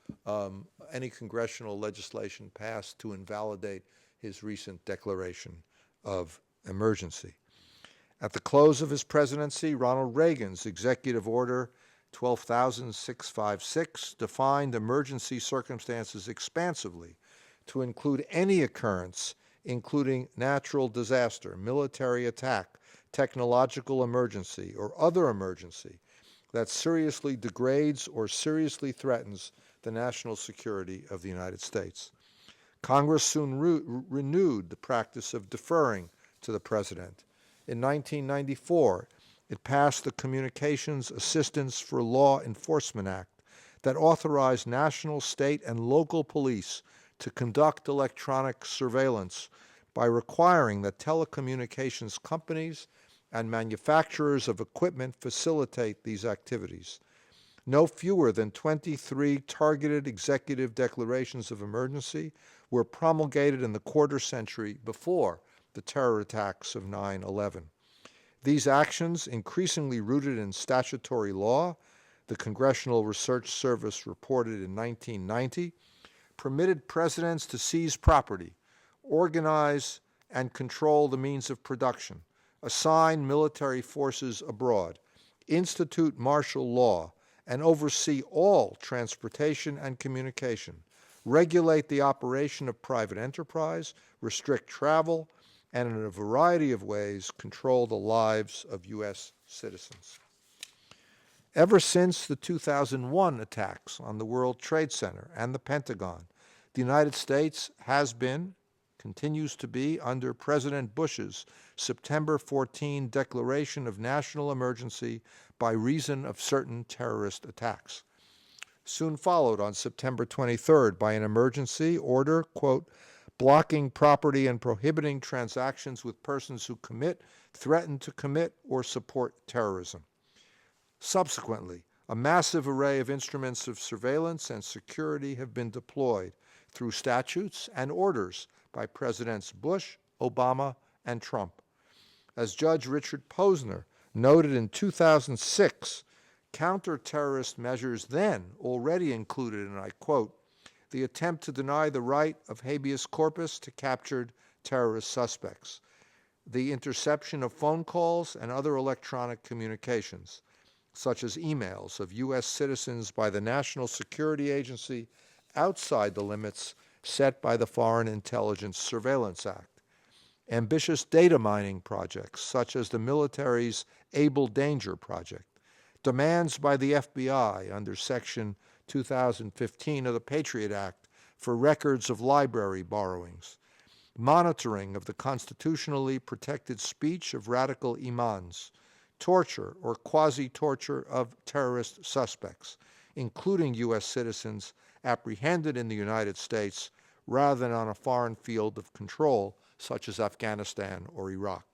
any congressional legislation passed to invalidate his recent declaration of emergency. At the close of his presidency, Ronald Reagan's Executive Order 12,656 defined emergency circumstances expansively to include any occurrence, including natural disaster, military attack, technological emergency, or other emergency that seriously degrades or seriously threatens the national security of the United States. Congress soon renewed the practice of deferring to the President. In 1994, it passed the Communications Assistance for Law Enforcement Act that authorized national, state, and local police to conduct electronic surveillance by requiring that telecommunications companies and manufacturers of equipment facilitate these activities. No fewer than 23 targeted executive declarations of emergency were promulgated in the quarter century before the terror attacks of 9/11. These actions, increasingly rooted in statutory law, the Congressional Research Service reported in 1990, permitted presidents to seize property, organize and control the means of production, assign military forces abroad, institute martial law, and oversee all transportation and communication, regulate the operation of private enterprise, restrict travel, and in a variety of ways control the lives of U.S. citizens. Ever since the 2001 attacks on the World Trade Center and the Pentagon, the United States has been, continues to be, under President Bush's September 14 declaration of national emergency by reason of certain terrorist attacks. Soon followed on September 23rd by an emergency order, quote, blocking property and prohibiting transactions with persons who commit, threaten to commit, or support terrorism. Subsequently, a massive array of instruments of surveillance and security have been deployed through statutes and orders by Presidents Bush, Obama, and Trump. As Judge Richard Posner noted in 2006, counter-terrorist measures then already included, and I quote, the attempt to deny the right of habeas corpus to captured terrorist suspects, the interception of phone calls and other electronic communications, such as emails of U.S. citizens by the National Security Agency outside the limits set by the Foreign Intelligence Surveillance Act, ambitious data mining projects, such as the military's Able Danger project, demands by the FBI under Section 2015 of the Patriot Act for records of library borrowings, monitoring of the constitutionally protected speech of radical imams, torture or quasi-torture of terrorist suspects, including U.S. citizens apprehended in the United States rather than on a foreign field of control, such as Afghanistan or Iraq.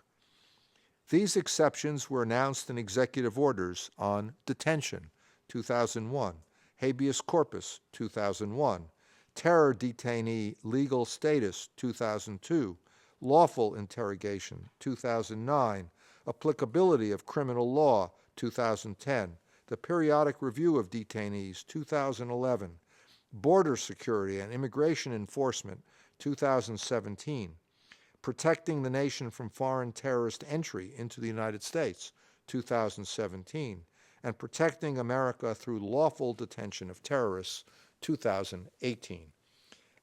These exceptions were announced in executive orders on detention, 2001, habeas corpus, 2001, terror detainee legal status, 2002, lawful interrogation, 2009, applicability of criminal law, 2010, the periodic review of detainees, 2011, border security and immigration enforcement, 2017, protecting the nation from foreign terrorist entry into the United States, 2017, and protecting America through lawful detention of terrorists, 2018.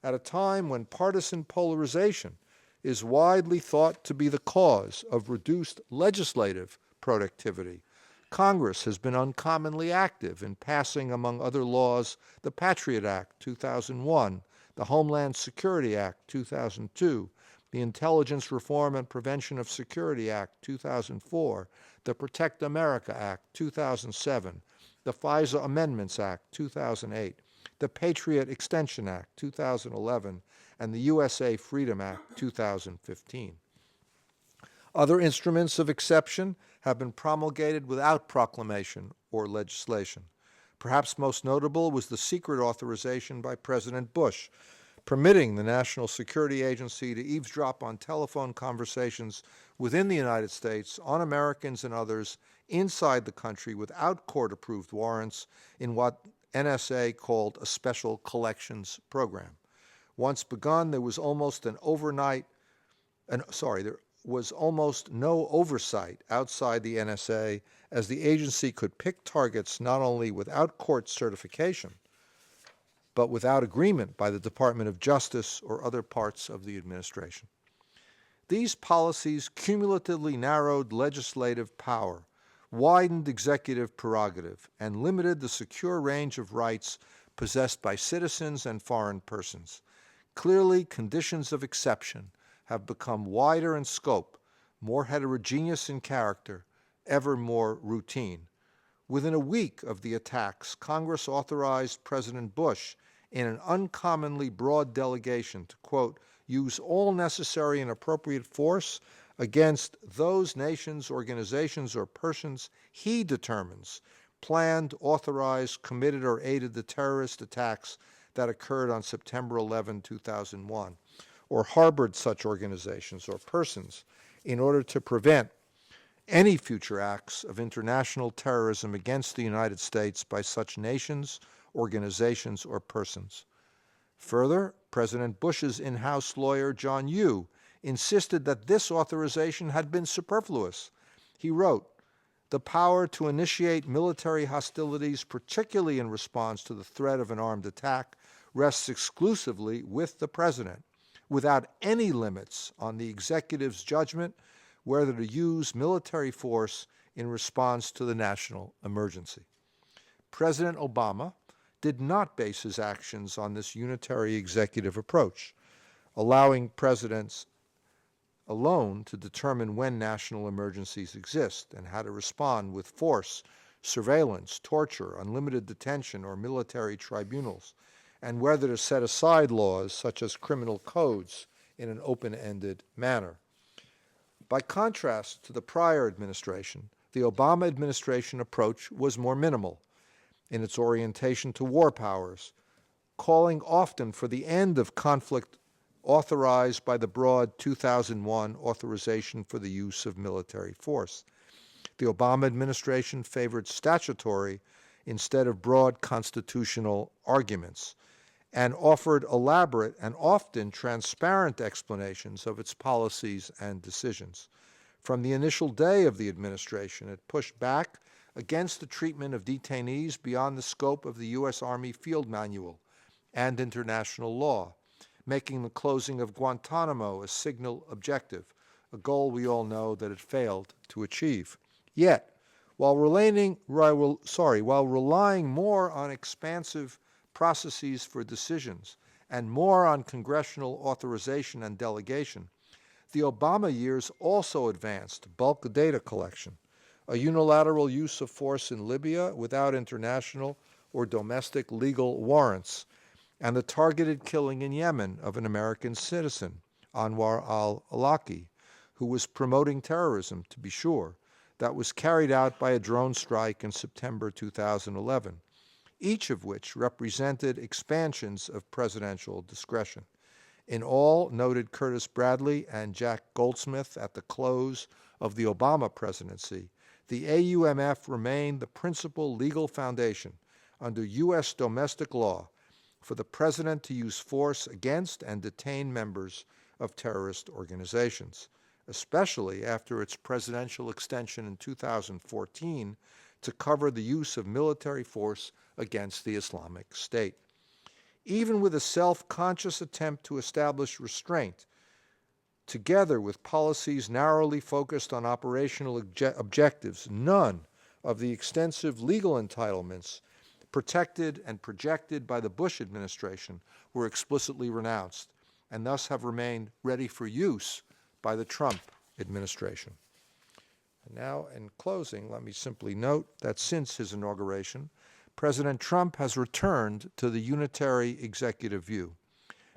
At a time when partisan polarization is widely thought to be the cause of reduced legislative productivity, Congress has been uncommonly active in passing, among other laws, the Patriot Act, 2001, the Homeland Security Act, 2002, the Intelligence Reform and Prevention of Security Act, 2004, the Protect America Act, 2007, the FISA Amendments Act, 2008, the Patriot Extension Act, 2011, and the USA Freedom Act, 2015. Other instruments of exception have been promulgated without proclamation or legislation. Perhaps most notable was the secret authorization by President Bush, permitting the National Security Agency to eavesdrop on telephone conversations within the United States on Americans and others inside the country without court-approved warrants in what NSA called a special collections program. Once begun, there was almost no oversight outside the NSA, as the agency could pick targets not only without court certification, but without agreement by the Department of Justice or other parts of the administration. These policies cumulatively narrowed legislative power, widened executive prerogative, and limited the secure range of rights possessed by citizens and foreign persons. Clearly, conditions of exception have become wider in scope, more heterogeneous in character, ever more routine. Within a week of the attacks, Congress authorized President Bush in an uncommonly broad delegation to, quote, use all necessary and appropriate force against those nations, organizations, or persons he determines planned, authorized, committed, or aided the terrorist attacks that occurred on September 11, 2001, or harbored such organizations or persons in order to prevent any future acts of international terrorism against the United States by such nations, organizations, or persons. Further, President Bush's in-house lawyer, John Yoo, insisted that this authorization had been superfluous. He wrote, "The power to initiate military hostilities, particularly in response to the threat of an armed attack, rests exclusively with the President, without any limits on the executive's judgment whether to use military force in response to the national emergency." President Obama did not base his actions on this unitary executive approach, allowing presidents alone to determine when national emergencies exist and how to respond with force, surveillance, torture, unlimited detention, or military tribunals, and whether to set aside laws such as criminal codes in an open-ended manner. By contrast to the prior administration, the Obama administration approach was more minimal in its orientation to war powers, calling often for the end of conflict authorized by the broad 2001 authorization for the use of military force. The Obama administration favored statutory instead of broad constitutional arguments, and offered elaborate and often transparent explanations of its policies and decisions. From the initial day of the administration, it pushed back against the treatment of detainees beyond the scope of the U.S. Army Field Manual and international law, making the closing of Guantanamo a signal objective, a goal we all know that it failed to achieve. Yet, while relying more on expansive processes for decisions and more on congressional authorization and delegation, the Obama years also advanced bulk data collection, a unilateral use of force in Libya without international or domestic legal warrants, and the targeted killing in Yemen of an American citizen, Anwar al-Awlaki, who was promoting terrorism, to be sure, that was carried out by a drone strike in September 2011, each of which represented expansions of presidential discretion. In all, noted Curtis Bradley and Jack Goldsmith at the close of the Obama presidency, the AUMF remained the principal legal foundation under U.S. domestic law for the president to use force against and detain members of terrorist organizations, especially after its presidential extension in 2014 to cover the use of military force against the Islamic State. Even with a self-conscious attempt to establish restraint, together with policies narrowly focused on operational objectives, none of the extensive legal entitlements protected and projected by the Bush administration were explicitly renounced, and thus have remained ready for use by the Trump administration. And now, in closing, let me simply note that since his inauguration, President Trump has returned to the unitary executive view,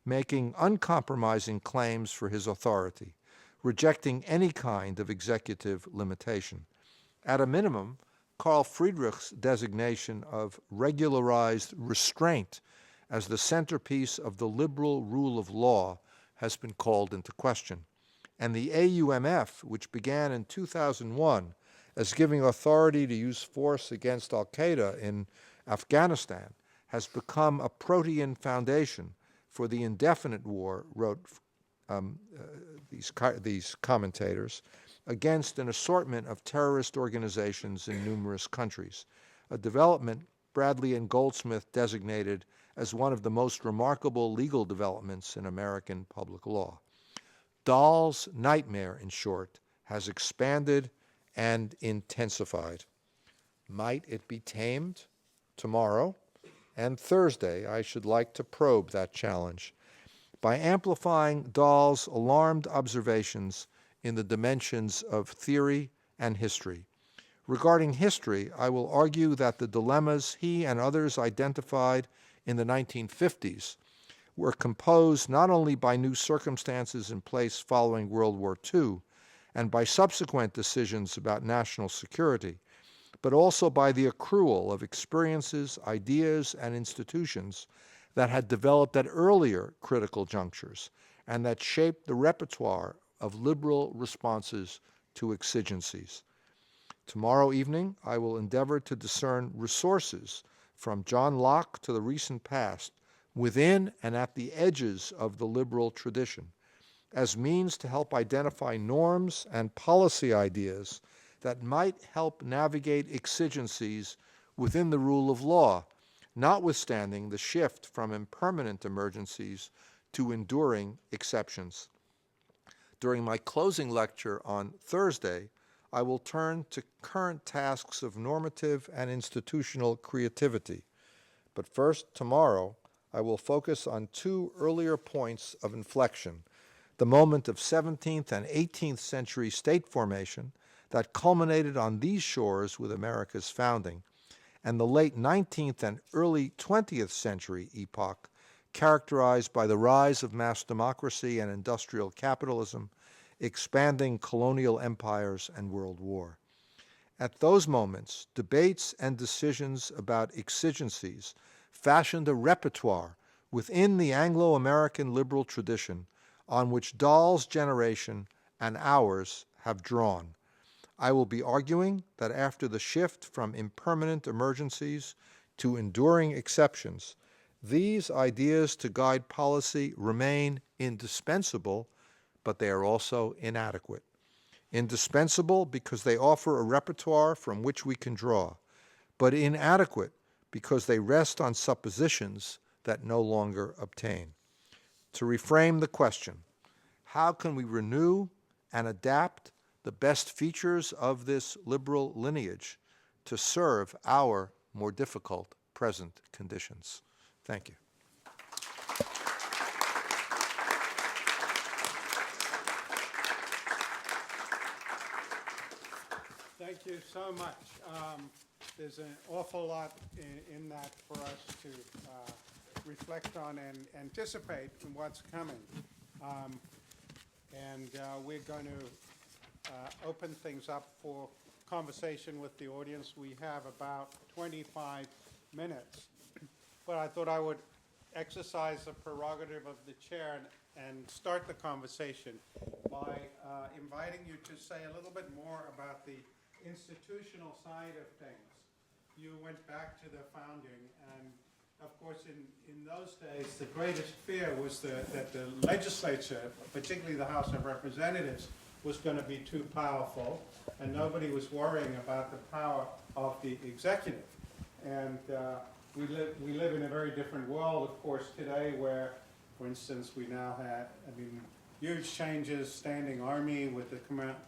making uncompromising claims for his authority, rejecting any kind of executive limitation. At a minimum, Carl Friedrich's designation of regularized restraint as the centerpiece of the liberal rule of law has been called into question. And the AUMF, which began in 2001 as giving authority to use force against al-Qaeda in Afghanistan, has become a protean foundation for the indefinite war, wrote these commentators, against an assortment of terrorist organizations in numerous countries, a development Bradley and Goldsmith designated as one of the most remarkable legal developments in American public law. Dahl's nightmare, in short, has expanded and intensified. Might it be tamed? Tomorrow and Thursday, I should like to probe that challenge by amplifying Dahl's alarmed observations in the dimensions of theory and history. Regarding history, I will argue that the dilemmas he and others identified in the 1950s were composed not only by new circumstances in place following World War II and by subsequent decisions about national security, but also by the accrual of experiences, ideas, and institutions that had developed at earlier critical junctures and that shaped the repertoire of liberal responses to exigencies. Tomorrow evening, I will endeavor to discern resources from John Locke to the recent past within and at the edges of the liberal tradition as means to help identify norms and policy ideas that might help navigate exigencies within the rule of law, notwithstanding the shift from impermanent emergencies to enduring exceptions. During my closing lecture on Thursday, I will turn to current tasks of normative and institutional creativity. But first, tomorrow, I will focus on two earlier points of inflection, the moment of 17th and 18th century state formation that culminated on these shores with America's founding, and the late 19th and early 20th century epoch characterized by the rise of mass democracy and industrial capitalism, expanding colonial empires, and world war. At those moments, debates and decisions about exigencies fashioned a repertoire within the Anglo-American liberal tradition on which Dahl's generation and ours have drawn. I will be arguing that after the shift from impermanent emergencies to enduring exceptions, These ideas to guide policy remain indispensable, but they are also inadequate. Indispensable because they offer a repertoire from which we can draw, but inadequate because they rest on suppositions that no longer obtain. To reframe the question, how can we renew and adapt the best features of this liberal lineage to serve our more difficult present conditions? Thank you. Thank you so much. There's an awful lot in that for us to reflect on and anticipate what's coming. We're going to open things up for conversation with the audience. We have about 25 minutes, but I thought I would exercise the prerogative of the chair and start the conversation by inviting you to say a little bit more about the institutional side of things. You went back to the founding, and of course in those days the greatest fear was that the legislature, particularly the House of Representatives, was going to be too powerful, and nobody was worrying about the power of the executive. And we live in a very different world, of course, today, where, for instance, we now have, huge changes, standing army with the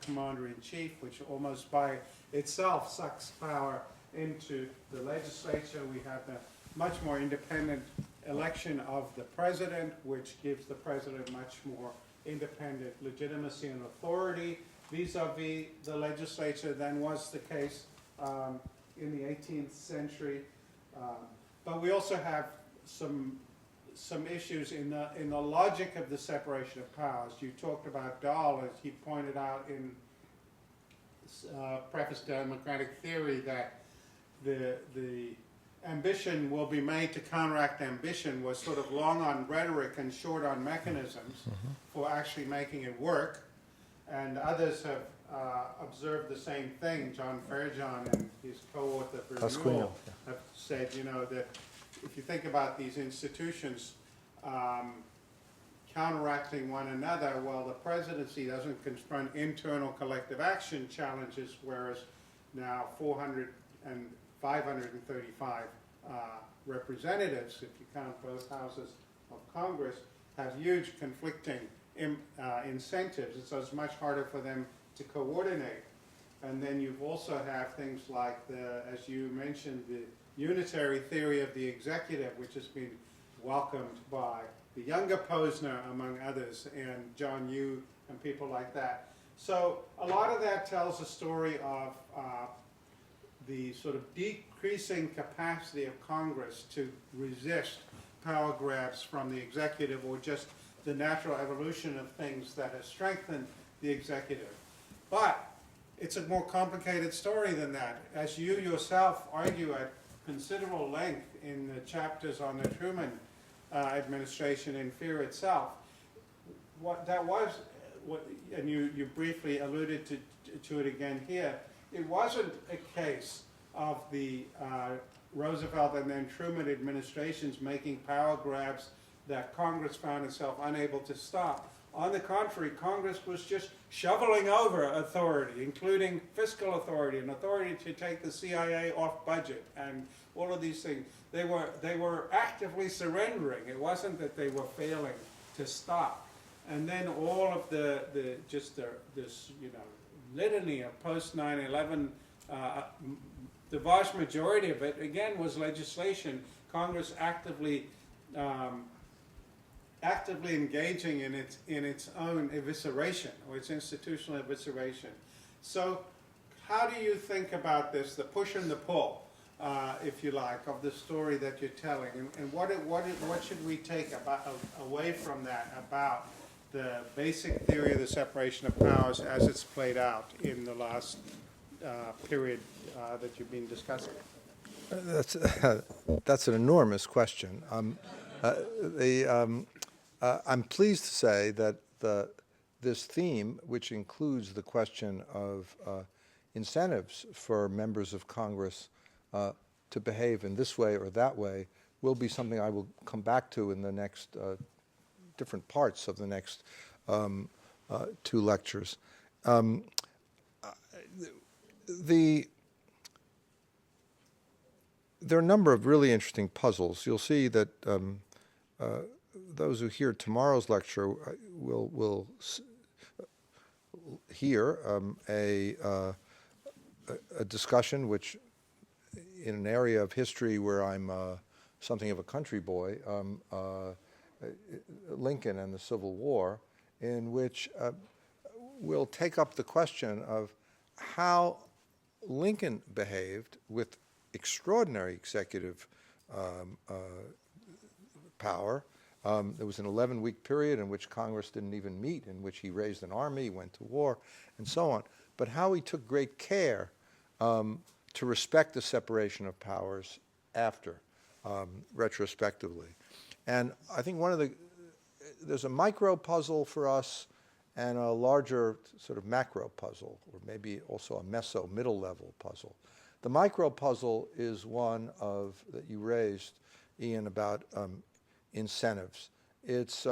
commander-in-chief, which almost by itself sucks power into the legislature. We have the much more independent election of the president, which gives the president much more independent legitimacy and authority vis-a-vis the legislature than was the case in the 18th century. But we also have some issues in the logic of the separation of powers. You talked about Dahl, as he pointed out in Preface to Democratic Theory, that the ambition will be made to counteract ambition was sort of long on rhetoric and short on mechanisms for actually making it work. And others have observed the same thing. John Fairjohn and his co-author for Yale have said, that if you think about these institutions counteracting one another, well, the presidency doesn't confront internal collective action challenges, whereas now 400 and 535 representatives, if you count both houses of Congress, have huge conflicting incentives, so it's much harder for them to coordinate. And then you've also have things like as you mentioned, the unitary theory of the executive, which has been welcomed by the younger Posner, among others, and John Yoo and people like that. So a lot of that tells a story of the sort of decreasing capacity of Congress to resist power grabs from the executive, or just the natural evolution of things that has strengthened the executive. But it's a more complicated story than that. As you yourself argue at considerable length in the chapters on the Truman administration and fear itself, and you briefly alluded to it again here, it wasn't a case of the Roosevelt and then Truman administrations making power grabs that Congress found itself unable to stop. On the contrary, Congress was just shoveling over authority, including fiscal authority and authority to take the CIA off budget and all of these things. They were actively surrendering. It wasn't that they were failing to stop. And then all of this litany of post 9/11, the vast majority of it again was legislation. Congress actively engaging in its own evisceration, or its institutional evisceration. So how do you think about this, the push and the pull, if you like, of the story that you're telling, and what should we take away from that about the basic theory of the separation of powers as it's played out in the last period that you've been discussing? That's an enormous question. I'm pleased to say that this theme, which includes the question of incentives for members of Congress to behave in this way or that way, will be something I will come back to in the next different parts of the next two lectures. There are a number of really interesting puzzles. You'll see that those who hear tomorrow's lecture will hear a discussion which, in an area of history where I'm something of a country boy, Lincoln and the Civil War, in which we'll take up the question of how Lincoln behaved with extraordinary executive power. There was an 11-week period in which Congress didn't even meet, in which he raised an army, went to war, and so on. But how he took great care to respect the separation of powers after, retrospectively. And I think there's a micro puzzle for us and a larger sort of macro puzzle, or maybe also a middle level puzzle. The micro puzzle is one that you raised, Ian, about incentives. It's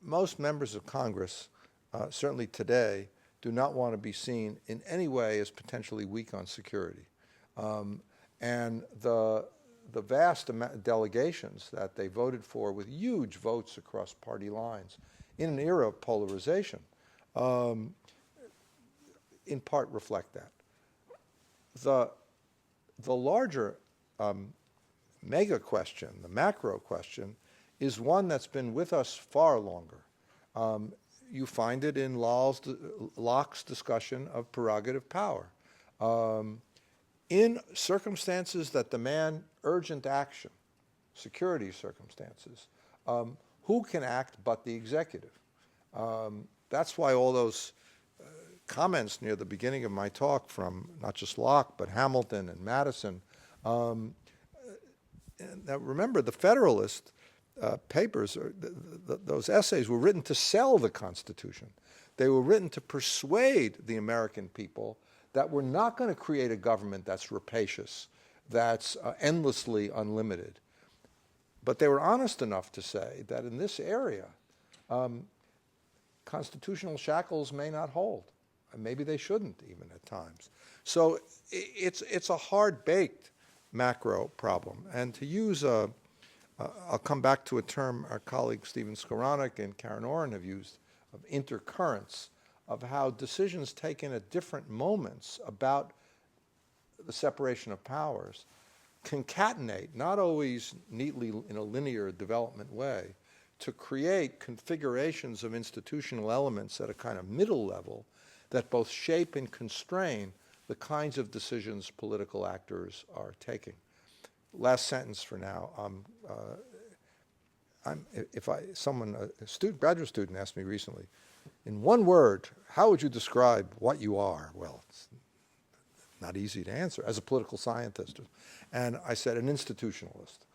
most members of Congress, certainly today, do not want to be seen in any way as potentially weak on security. And the vast delegations that they voted for with huge votes across party lines in an era of polarization in part reflect that. The larger mega question, the macro question, is one that's been with us far longer. You find it in Locke's discussion of prerogative power. In circumstances that demand urgent action, security circumstances, who can act but the executive? That's why all those comments near the beginning of my talk from not just Locke, but Hamilton and Madison. Now remember, the Federalist papers, those essays were written to sell the Constitution. They were written to persuade the American people that we're not going to create a government that's rapacious, that's endlessly unlimited. But they were honest enough to say that in this area, constitutional shackles may not hold. And maybe they shouldn't even at times. So it's a hard-baked macro problem. And to use I'll come back to a term our colleagues Stephen Skoranek and Karen Oren have used, of intercurrents, of how decisions taken at different moments about the separation of powers concatenate, not always neatly in a linear development way, to create configurations of institutional elements at a kind of middle level that both shape and constrain the kinds of decisions political actors are taking. Last sentence for now. A graduate student asked me recently, in one word, how would you describe what you are? Well, it's not easy to answer as a political scientist. And I said, an institutionalist.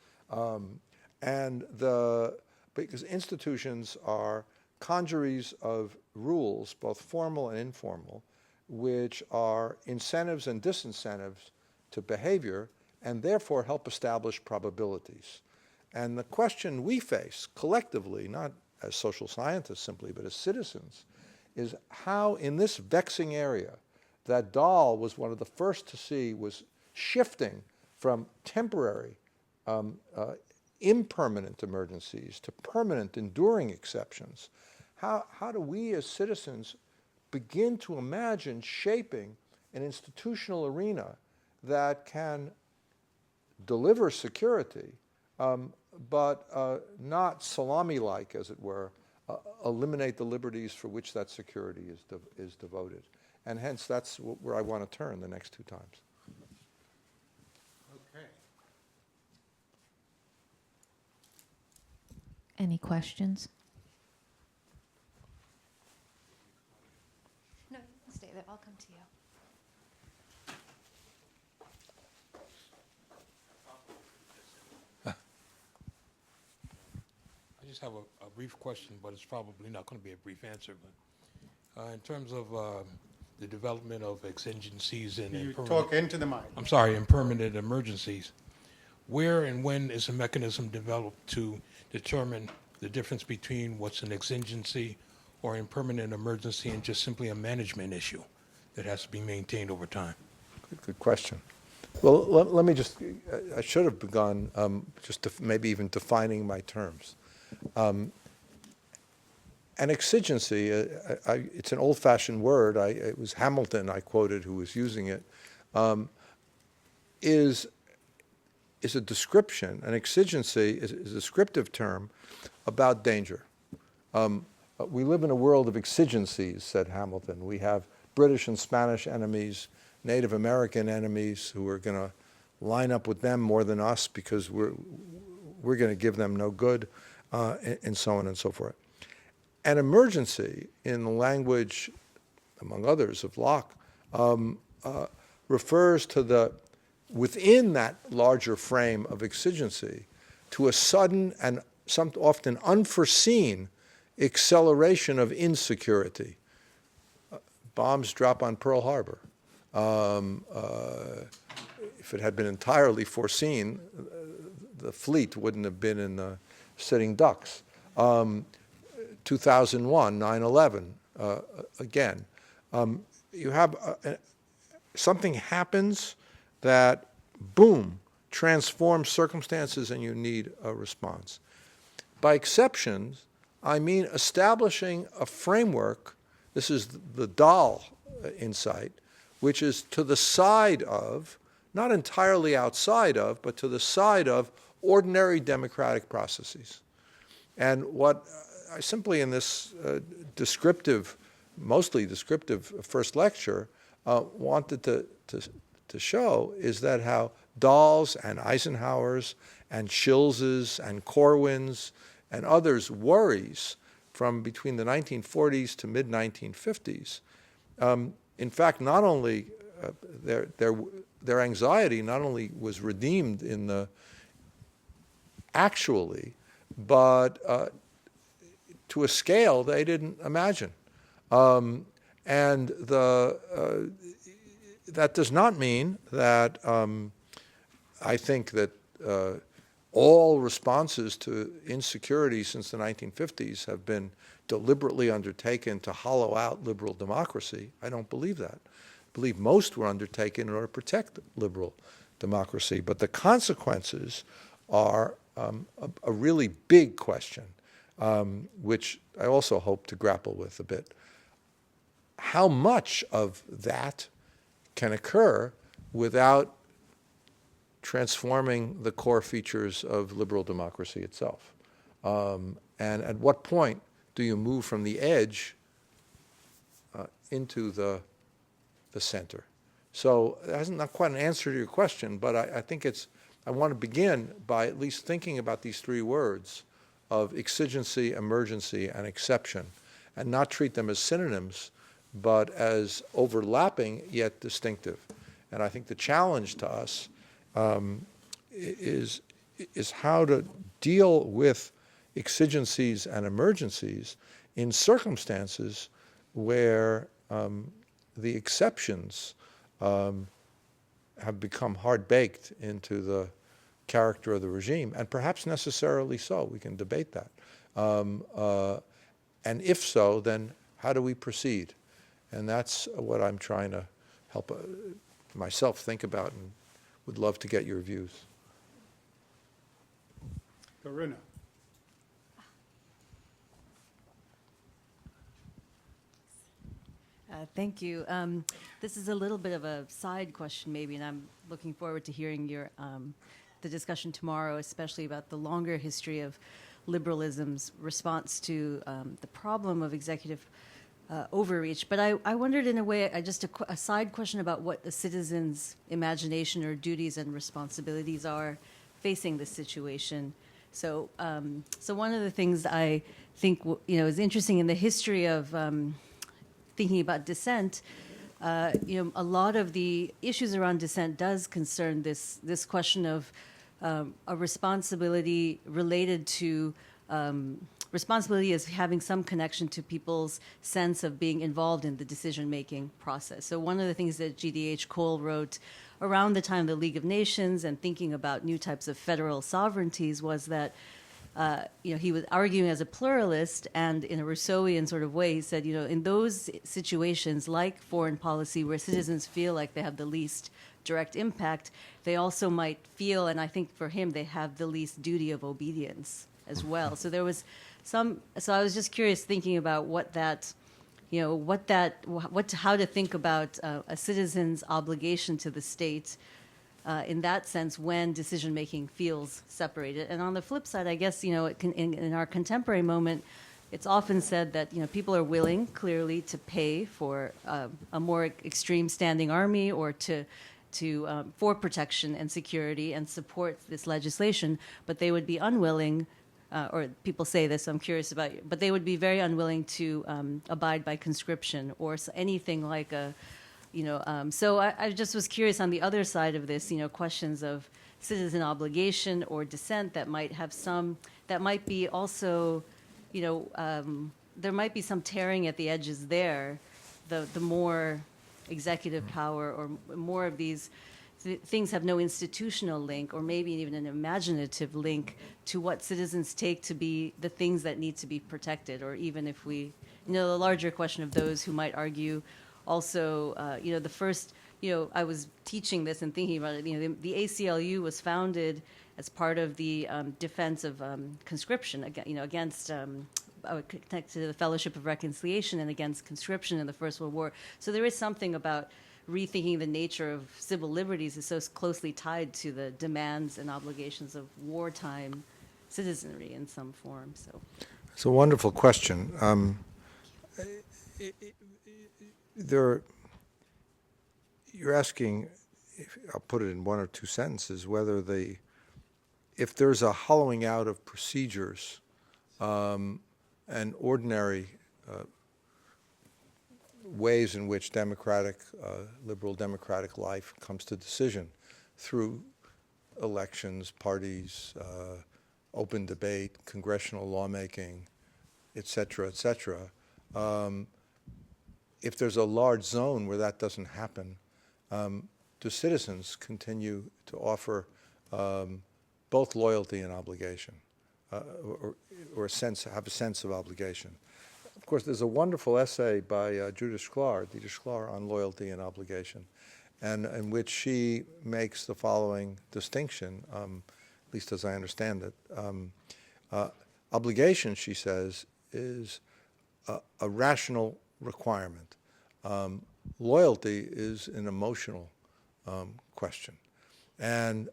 Because institutions are congeries of rules, both formal and informal, which are incentives and disincentives to behavior and therefore help establish probabilities. And the question we face collectively, not as social scientists simply, but as citizens, is how in this vexing area that Dahl was one of the first to see was shifting from temporary impermanent emergencies to permanent enduring exceptions. How do we as citizens begin to imagine shaping an institutional arena that can deliver security, but not salami-like, as it were, eliminate the liberties for which that security is devoted? And hence, that's where I want to turn the next two times. Okay. Any questions? No, you can stay there. I'll come to you. I just have a brief question, but it's probably not going to be a brief answer. But in terms of the development of exigencies and You talk into the mic. impermanent emergencies, where and when is a mechanism developed to determine the difference between what's an exigency or impermanent emergency and just simply a management issue that has to be maintained over time? Good question. Well, let me just, I should have begun maybe even defining my terms. An exigency, it's an old-fashioned word. It was Hamilton I quoted who was using it, is a description. An exigency is a descriptive term about danger. We live in a world of exigencies, said Hamilton. We have British and Spanish enemies, Native American enemies who are going to line up with them more than us because we're going to give them no good, and so on and so forth. An emergency, in the language, among others, of Locke, refers to within that larger frame of exigency, to a sudden and often unforeseen acceleration of insecurity. Bombs drop on Pearl Harbor. If it had been entirely foreseen, the fleet wouldn't have been in the sitting ducks. 2001, 9/11, again. You have something happens that, boom, transforms circumstances and you need a response. By exceptions, I mean establishing a framework, this is the Dahl insight, which is to the side of, not entirely outside of, but to the side of ordinary democratic processes. And what I simply in this mostly descriptive first lecture wanted to show is that how Dahl's and Eisenhower's and Shill's and Corwin's and others' worries from between the 1940s to mid-1950s, in fact, not only their anxiety not only was redeemed in the actually, but to a scale they didn't imagine. And that does not mean that I think that all responses to insecurity since the 1950s have been deliberately undertaken to hollow out liberal democracy. I don't believe that. I believe most were undertaken in order to protect liberal democracy. But the consequences are a really big question, which I also hope to grapple with a bit. How much of that can occur without transforming the core features of liberal democracy itself? And at what point do you move from the edge into the center? So that's not quite an answer to your question, but I think I want to begin by at least thinking about these three words of exigency, emergency, and exception, and not treat them as synonyms, but as overlapping yet distinctive. And I think the challenge to us is how to deal with exigencies and emergencies in circumstances where the exceptions have become hard-baked into the character of the regime, and perhaps necessarily so. We can debate that. And if so, then how do we proceed? And that's what I'm trying to help myself think about, and would love to get your views. Corinna. Thank you. This is a little bit of a side question maybe, and I'm looking forward to hearing the discussion tomorrow, especially about the longer history of liberalism's response to the problem of executive overreach. But I wondered in a way, just a side question about what the citizens' imagination or duties and responsibilities are facing this situation. So one of the things I think is interesting in the history of thinking about dissent, a lot of the issues around dissent does concern this question of a responsibility related to responsibility is having some connection to people's sense of being involved in the decision-making process. So one of the things that G.D.H. Cole wrote around the time of the League of Nations and thinking about new types of federal sovereignties was that he was arguing as a pluralist, and in a Rousseauian sort of way, he said, in those situations like foreign policy where citizens feel like they have the least direct impact, they also might feel, and I think for him, they have the least duty of obedience as well. So there was so I was just curious thinking about how to think about a citizen's obligation to the state in that sense when decision-making feels separated. And on the flip side, I guess, in our contemporary moment, it's often said that, people are willing, clearly, to pay for a more extreme standing army or for protection and security and support this legislation, but they would be unwilling, or people say this, so I'm curious about you, but they would be very unwilling to abide by conscription or anything like so I just was curious on the other side of this, questions of citizen obligation or dissent that might be also, there might be some tearing at the edges there, the more executive power or more of these things have no institutional link or maybe even an imaginative link to what citizens take to be the things that need to be protected, or even if the larger question of those who might argue also, the first, I was teaching this and thinking about it, the ACLU was founded as part of the defense of conscription, against connected to the Fellowship of Reconciliation and against conscription in the First World War. So there is something about rethinking the nature of civil liberties is so closely tied to the demands and obligations of wartime citizenry in some form. So it's a wonderful question. You're asking, I'll put it in one or two sentences, whether if there's a hollowing out of procedures and ordinary ways in which liberal democratic life comes to decision through elections, parties, open debate, congressional lawmaking, et cetera, if there's a large zone where that doesn't happen, do citizens continue to offer both loyalty and obligation, or have a sense of obligation? Of course, there's a wonderful essay by Dietrich Sklar on loyalty and obligation, and in which she makes the following distinction, at least as I understand it. Obligation, she says, is a rational requirement. Loyalty is an emotional question. And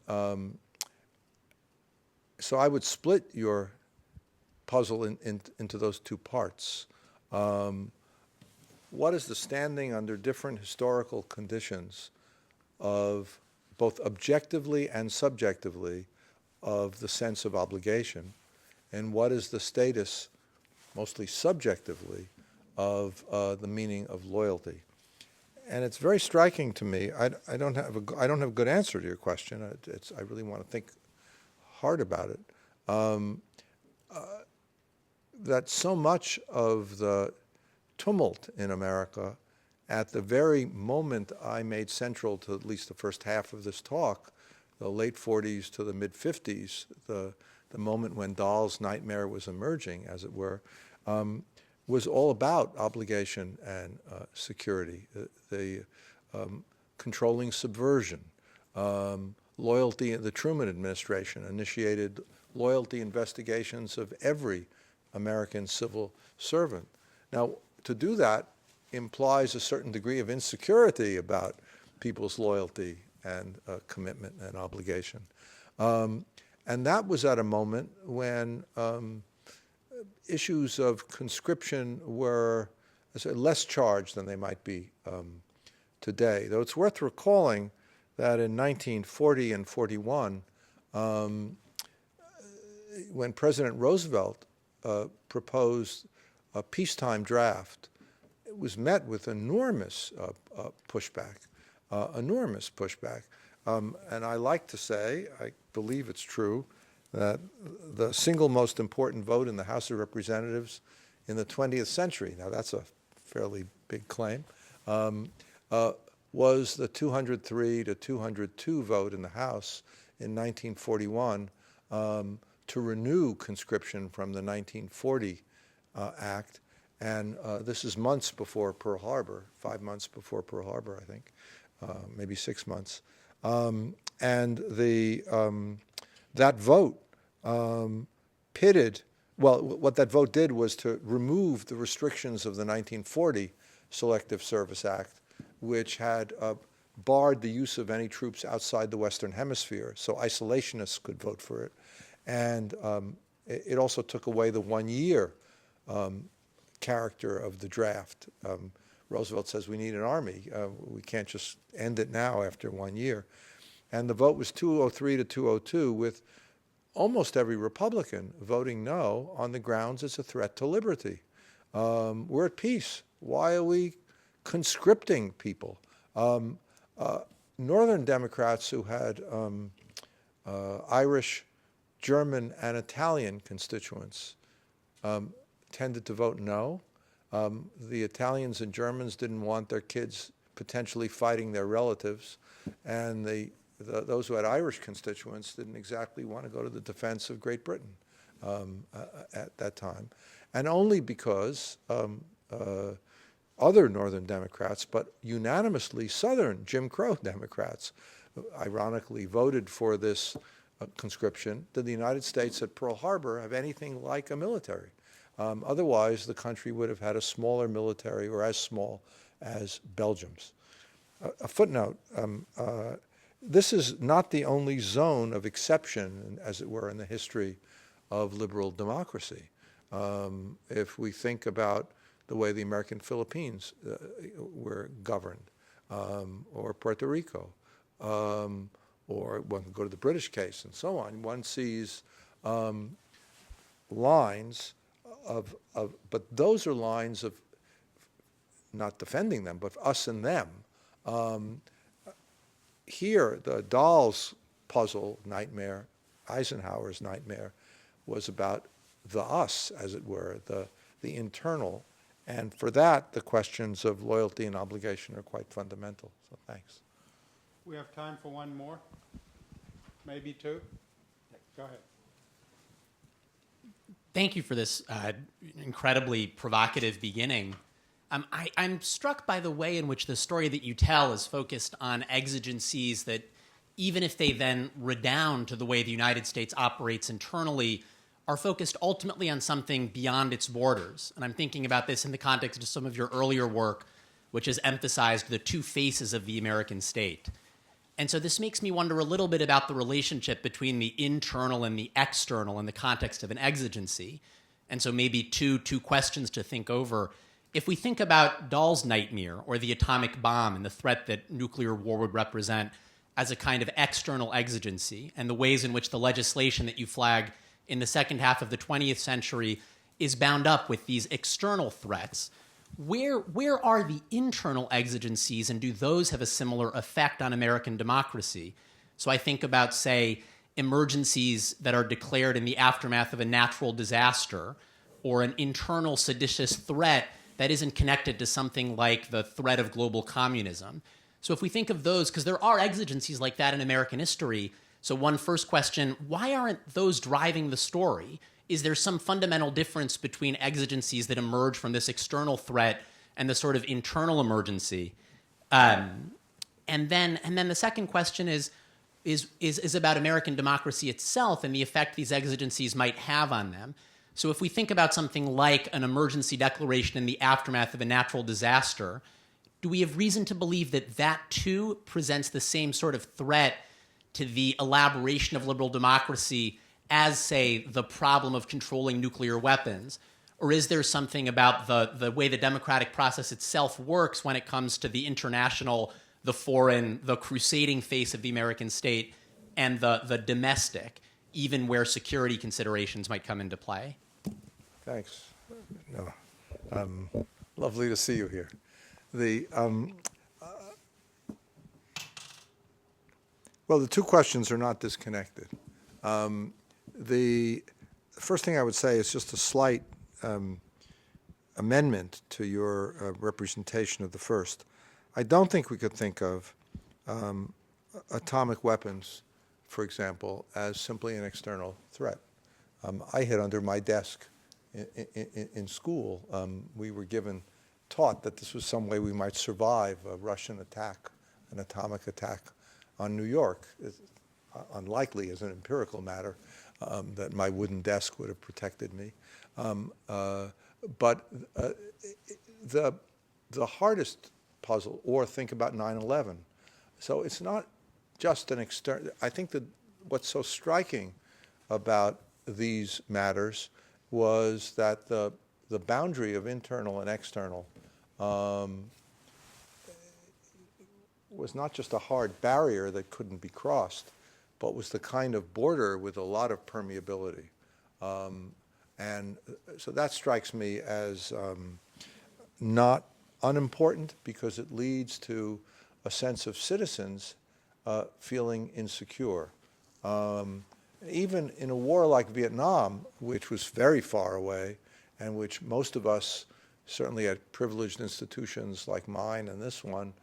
so I would split your puzzle into those two parts. What is the standing under different historical conditions of both objectively and subjectively of the sense of obligation, and what is the status, mostly subjectively, of the meaning of loyalty? And it's very striking to me. I don't have a good answer to your question. I really want to think hard about it. That so much of the tumult in America, at the very moment I made central to at least the first half of this talk, the late 40s to the mid 50s, the moment when Dahl's nightmare was emerging, as it were, was all about obligation and security, the controlling subversion. Loyalty, the Truman administration initiated loyalty investigations of every American civil servant. Now, to do that implies a certain degree of insecurity about people's loyalty and commitment and obligation. And that was at a moment when issues of conscription were less charged than they might be today. Though it's worth recalling that in 1940 and 41, when President Roosevelt proposed a peacetime draft, it was met with enormous pushback. And I like to say, I believe it's true, that the single most important vote in the House of Representatives in the 20th century, now that's a fairly big claim, was the 203 to 202 vote in the House in 1941 to renew conscription from the 1940 Act. And this is months before Pearl Harbor, 5 months before Pearl Harbor, I think, maybe 6 months. And that vote pitted, well, what that vote did was to remove the restrictions of the 1940 Selective Service Act, which had barred the use of any troops outside the Western Hemisphere, so isolationists could vote for it. And it also took away the 1 year character of the draft. Roosevelt says we need an army. We can't just end it now after 1 year. And the vote was 203 to 202, with almost every Republican voting no on the grounds it's a threat to liberty. We're at peace. Why are we conscripting people? Northern Democrats who had Irish, German, and Italian constituents tended to vote no. The Italians and Germans didn't want their kids potentially fighting their relatives, and those who had Irish constituents didn't exactly want to go to the defense of Great Britain at that time. And only because other Northern Democrats, but unanimously Southern Jim Crow Democrats, ironically voted for this conscription, did the United States at Pearl Harbor have anything like a military. Otherwise, the country would have had a smaller military, or as small as Belgium's. A footnote, this is not the only zone of exception, as it were, in the history of liberal democracy. If we think about the way the American Philippines were governed, or Puerto Rico, or one can go to the British case and so on, one sees lines but those are lines of not defending them, but us and them. Here, the Dahl's puzzle nightmare, Eisenhower's nightmare, was about the us, as it were, the internal. And for that, the questions of loyalty and obligation are quite fundamental. So thanks. We have time for one more, maybe two. Go ahead. Thank you for this incredibly provocative beginning. I'm struck by the way in which the story that you tell is focused on exigencies that, even if they then redound to the way the United States operates internally, are focused ultimately on something beyond its borders. And I'm thinking about this in the context of some of your earlier work, which has emphasized the two faces of the American state. And so this makes me wonder a little bit about the relationship between the internal and the external in the context of an exigency. And so maybe two questions to think over. If we think about Dahl's nightmare, or the atomic bomb, and the threat that nuclear war would represent as a kind of external exigency, and the ways in which the legislation that you flag in the second half of the 20th century is bound up with these external threats, where are the internal exigencies, and do those have a similar effect on American democracy? So I think about, say, emergencies that are declared in the aftermath of a natural disaster, or an internal seditious threat that isn't connected to something like the threat of global communism. So if we think of those, because there are exigencies like that in American history, so one first question, why aren't those driving the story? Is there some fundamental difference between exigencies that emerge from this external threat and the sort of internal emergency? And then the second question is about American democracy itself and the effect these exigencies might have on them. So if we think about something like an emergency declaration in the aftermath of a natural disaster, do we have reason to believe that that too presents the same sort of threat to the elaboration of liberal democracy as, say, the problem of controlling nuclear weapons? Or is there something about the way the democratic process itself works when it comes to the international, the foreign, the crusading face of the American state, and the domestic, even where security considerations might come into play? Thanks. No, lovely to see you here. Well, the two questions are not disconnected. The first thing I would say is just a slight amendment to your representation of the first. I don't think we could think of atomic weapons, for example, as simply an external threat. I hid under my desk in school. We were taught that this was some way we might survive a Russian attack, an atomic attack on New York. It's unlikely as an empirical matter that my wooden desk would have protected me. But the hardest puzzle, or think about 9/11. So it's not just an external. I think that what's so striking about these matters was that the boundary of internal and external was not just a hard barrier that couldn't be crossed, but was the kind of border with a lot of permeability. And so that strikes me as not unimportant, because it leads to a sense of citizens feeling insecure. Even in a war like Vietnam, which was very far away, and which most of us, certainly at privileged institutions like mine and this one,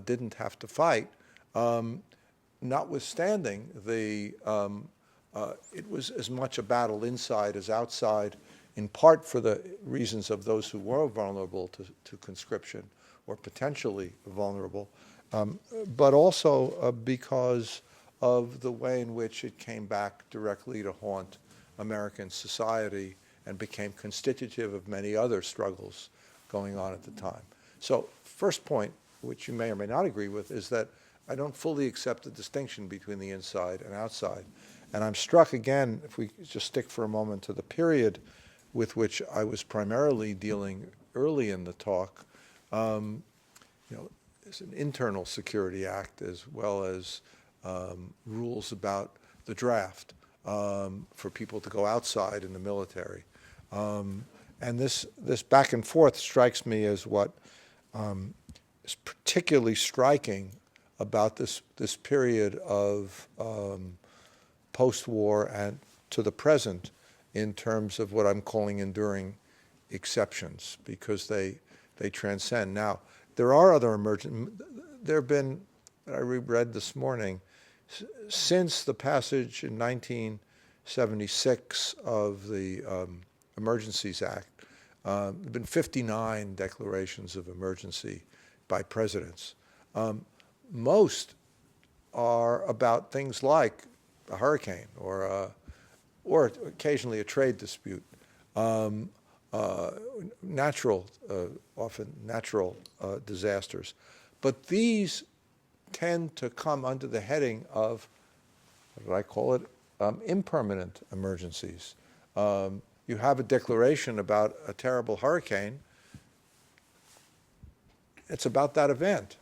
didn't have to fight, notwithstanding it was as much a battle inside as outside, in part for the reasons of those who were vulnerable to conscription or potentially vulnerable, but also because of the way in which it came back directly to haunt American society and became constitutive of many other struggles going on at the time. So first point, which you may or may not agree with, is that I don't fully accept the distinction between the inside and outside. And I'm struck again, if we just stick for a moment to the period with which I was primarily dealing early in the talk, it's an internal security act as well as rules about the draft for people to go outside in the military. And this back and forth strikes me as what is particularly striking about this period of post-war and to the present in terms of what I'm calling enduring exceptions, because they transcend. Now, there are other there have been, I reread this morning, since the passage in 1976 of the Emergencies Act, there have been 59 declarations of emergency by presidents. Most are about things like a hurricane or occasionally a trade dispute, often natural disasters. But these tend to come under the heading of, what did I call it, impermanent emergencies. You have a declaration about a terrible hurricane, it's about that event.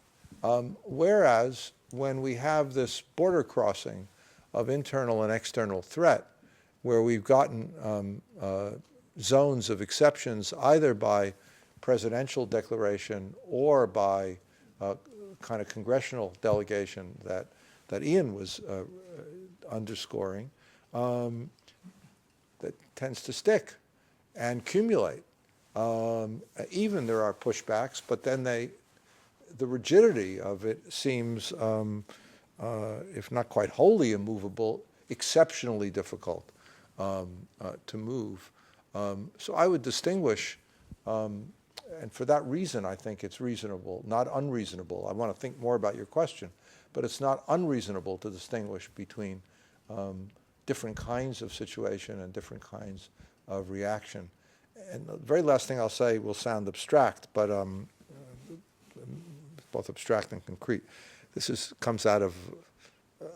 Whereas when we have this border crossing of internal and external threat, where we've gotten zones of exceptions either by presidential declaration or by kind of congressional delegation that Ian was underscoring, that tends to stick and accumulate. Even there are pushbacks, but then the rigidity of it seems, if not quite wholly immovable, exceptionally difficult to move. So I would distinguish, and for that reason I think it's reasonable, not unreasonable. I want to think more about your question, but it's not unreasonable to distinguish between different kinds of situation and different kinds of reaction. And the very last thing I'll say will sound abstract, but both abstract and concrete. This comes out of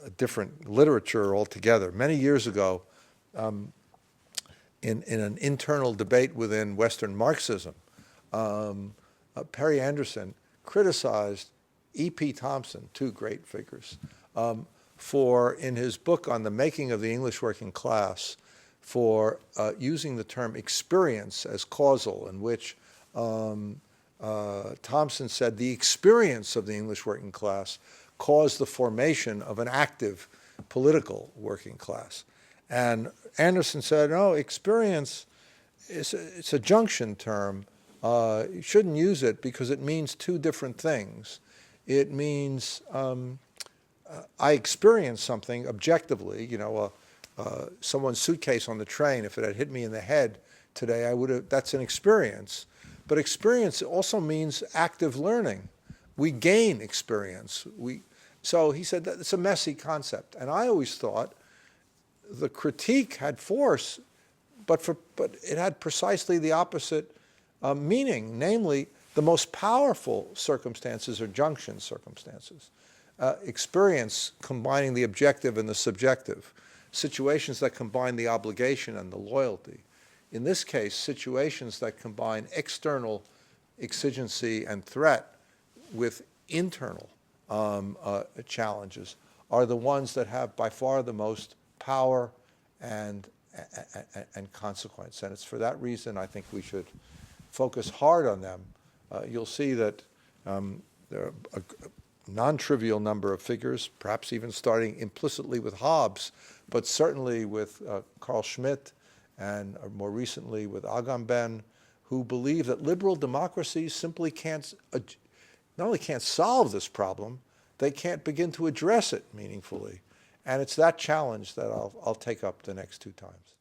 a different literature altogether. Many years ago, in an internal debate within Western Marxism, Perry Anderson criticized E.P. Thompson, two great figures, for, in his book on the making of the English working class, for using the term experience as causal, in which Thompson said the experience of the English working class caused the formation of an active political working class. And Anderson said, no, experience, it's a junction term. You shouldn't use it because it means two different things. It means I experienced something objectively, someone's suitcase on the train, if it had hit me in the head today, I would have, that's an experience. But experience also means active learning. We gain experience. So he said that it's a messy concept. And I always thought the critique had force, but it had precisely the opposite meaning. Namely, the most powerful circumstances are junction circumstances. Experience combining the objective and the subjective. Situations that combine the obligation and the loyalty. In this case, situations that combine external exigency and threat with internal challenges are the ones that have by far the most power and consequence. And it's for that reason I think we should focus hard on them. You'll see that there are a non-trivial number of figures, perhaps even starting implicitly with Hobbes, but certainly with Carl Schmitt and more recently with Agamben, who believe that liberal democracies simply can't, not only can't solve this problem, they can't begin to address it meaningfully. And it's that challenge that I'll take up the next two times.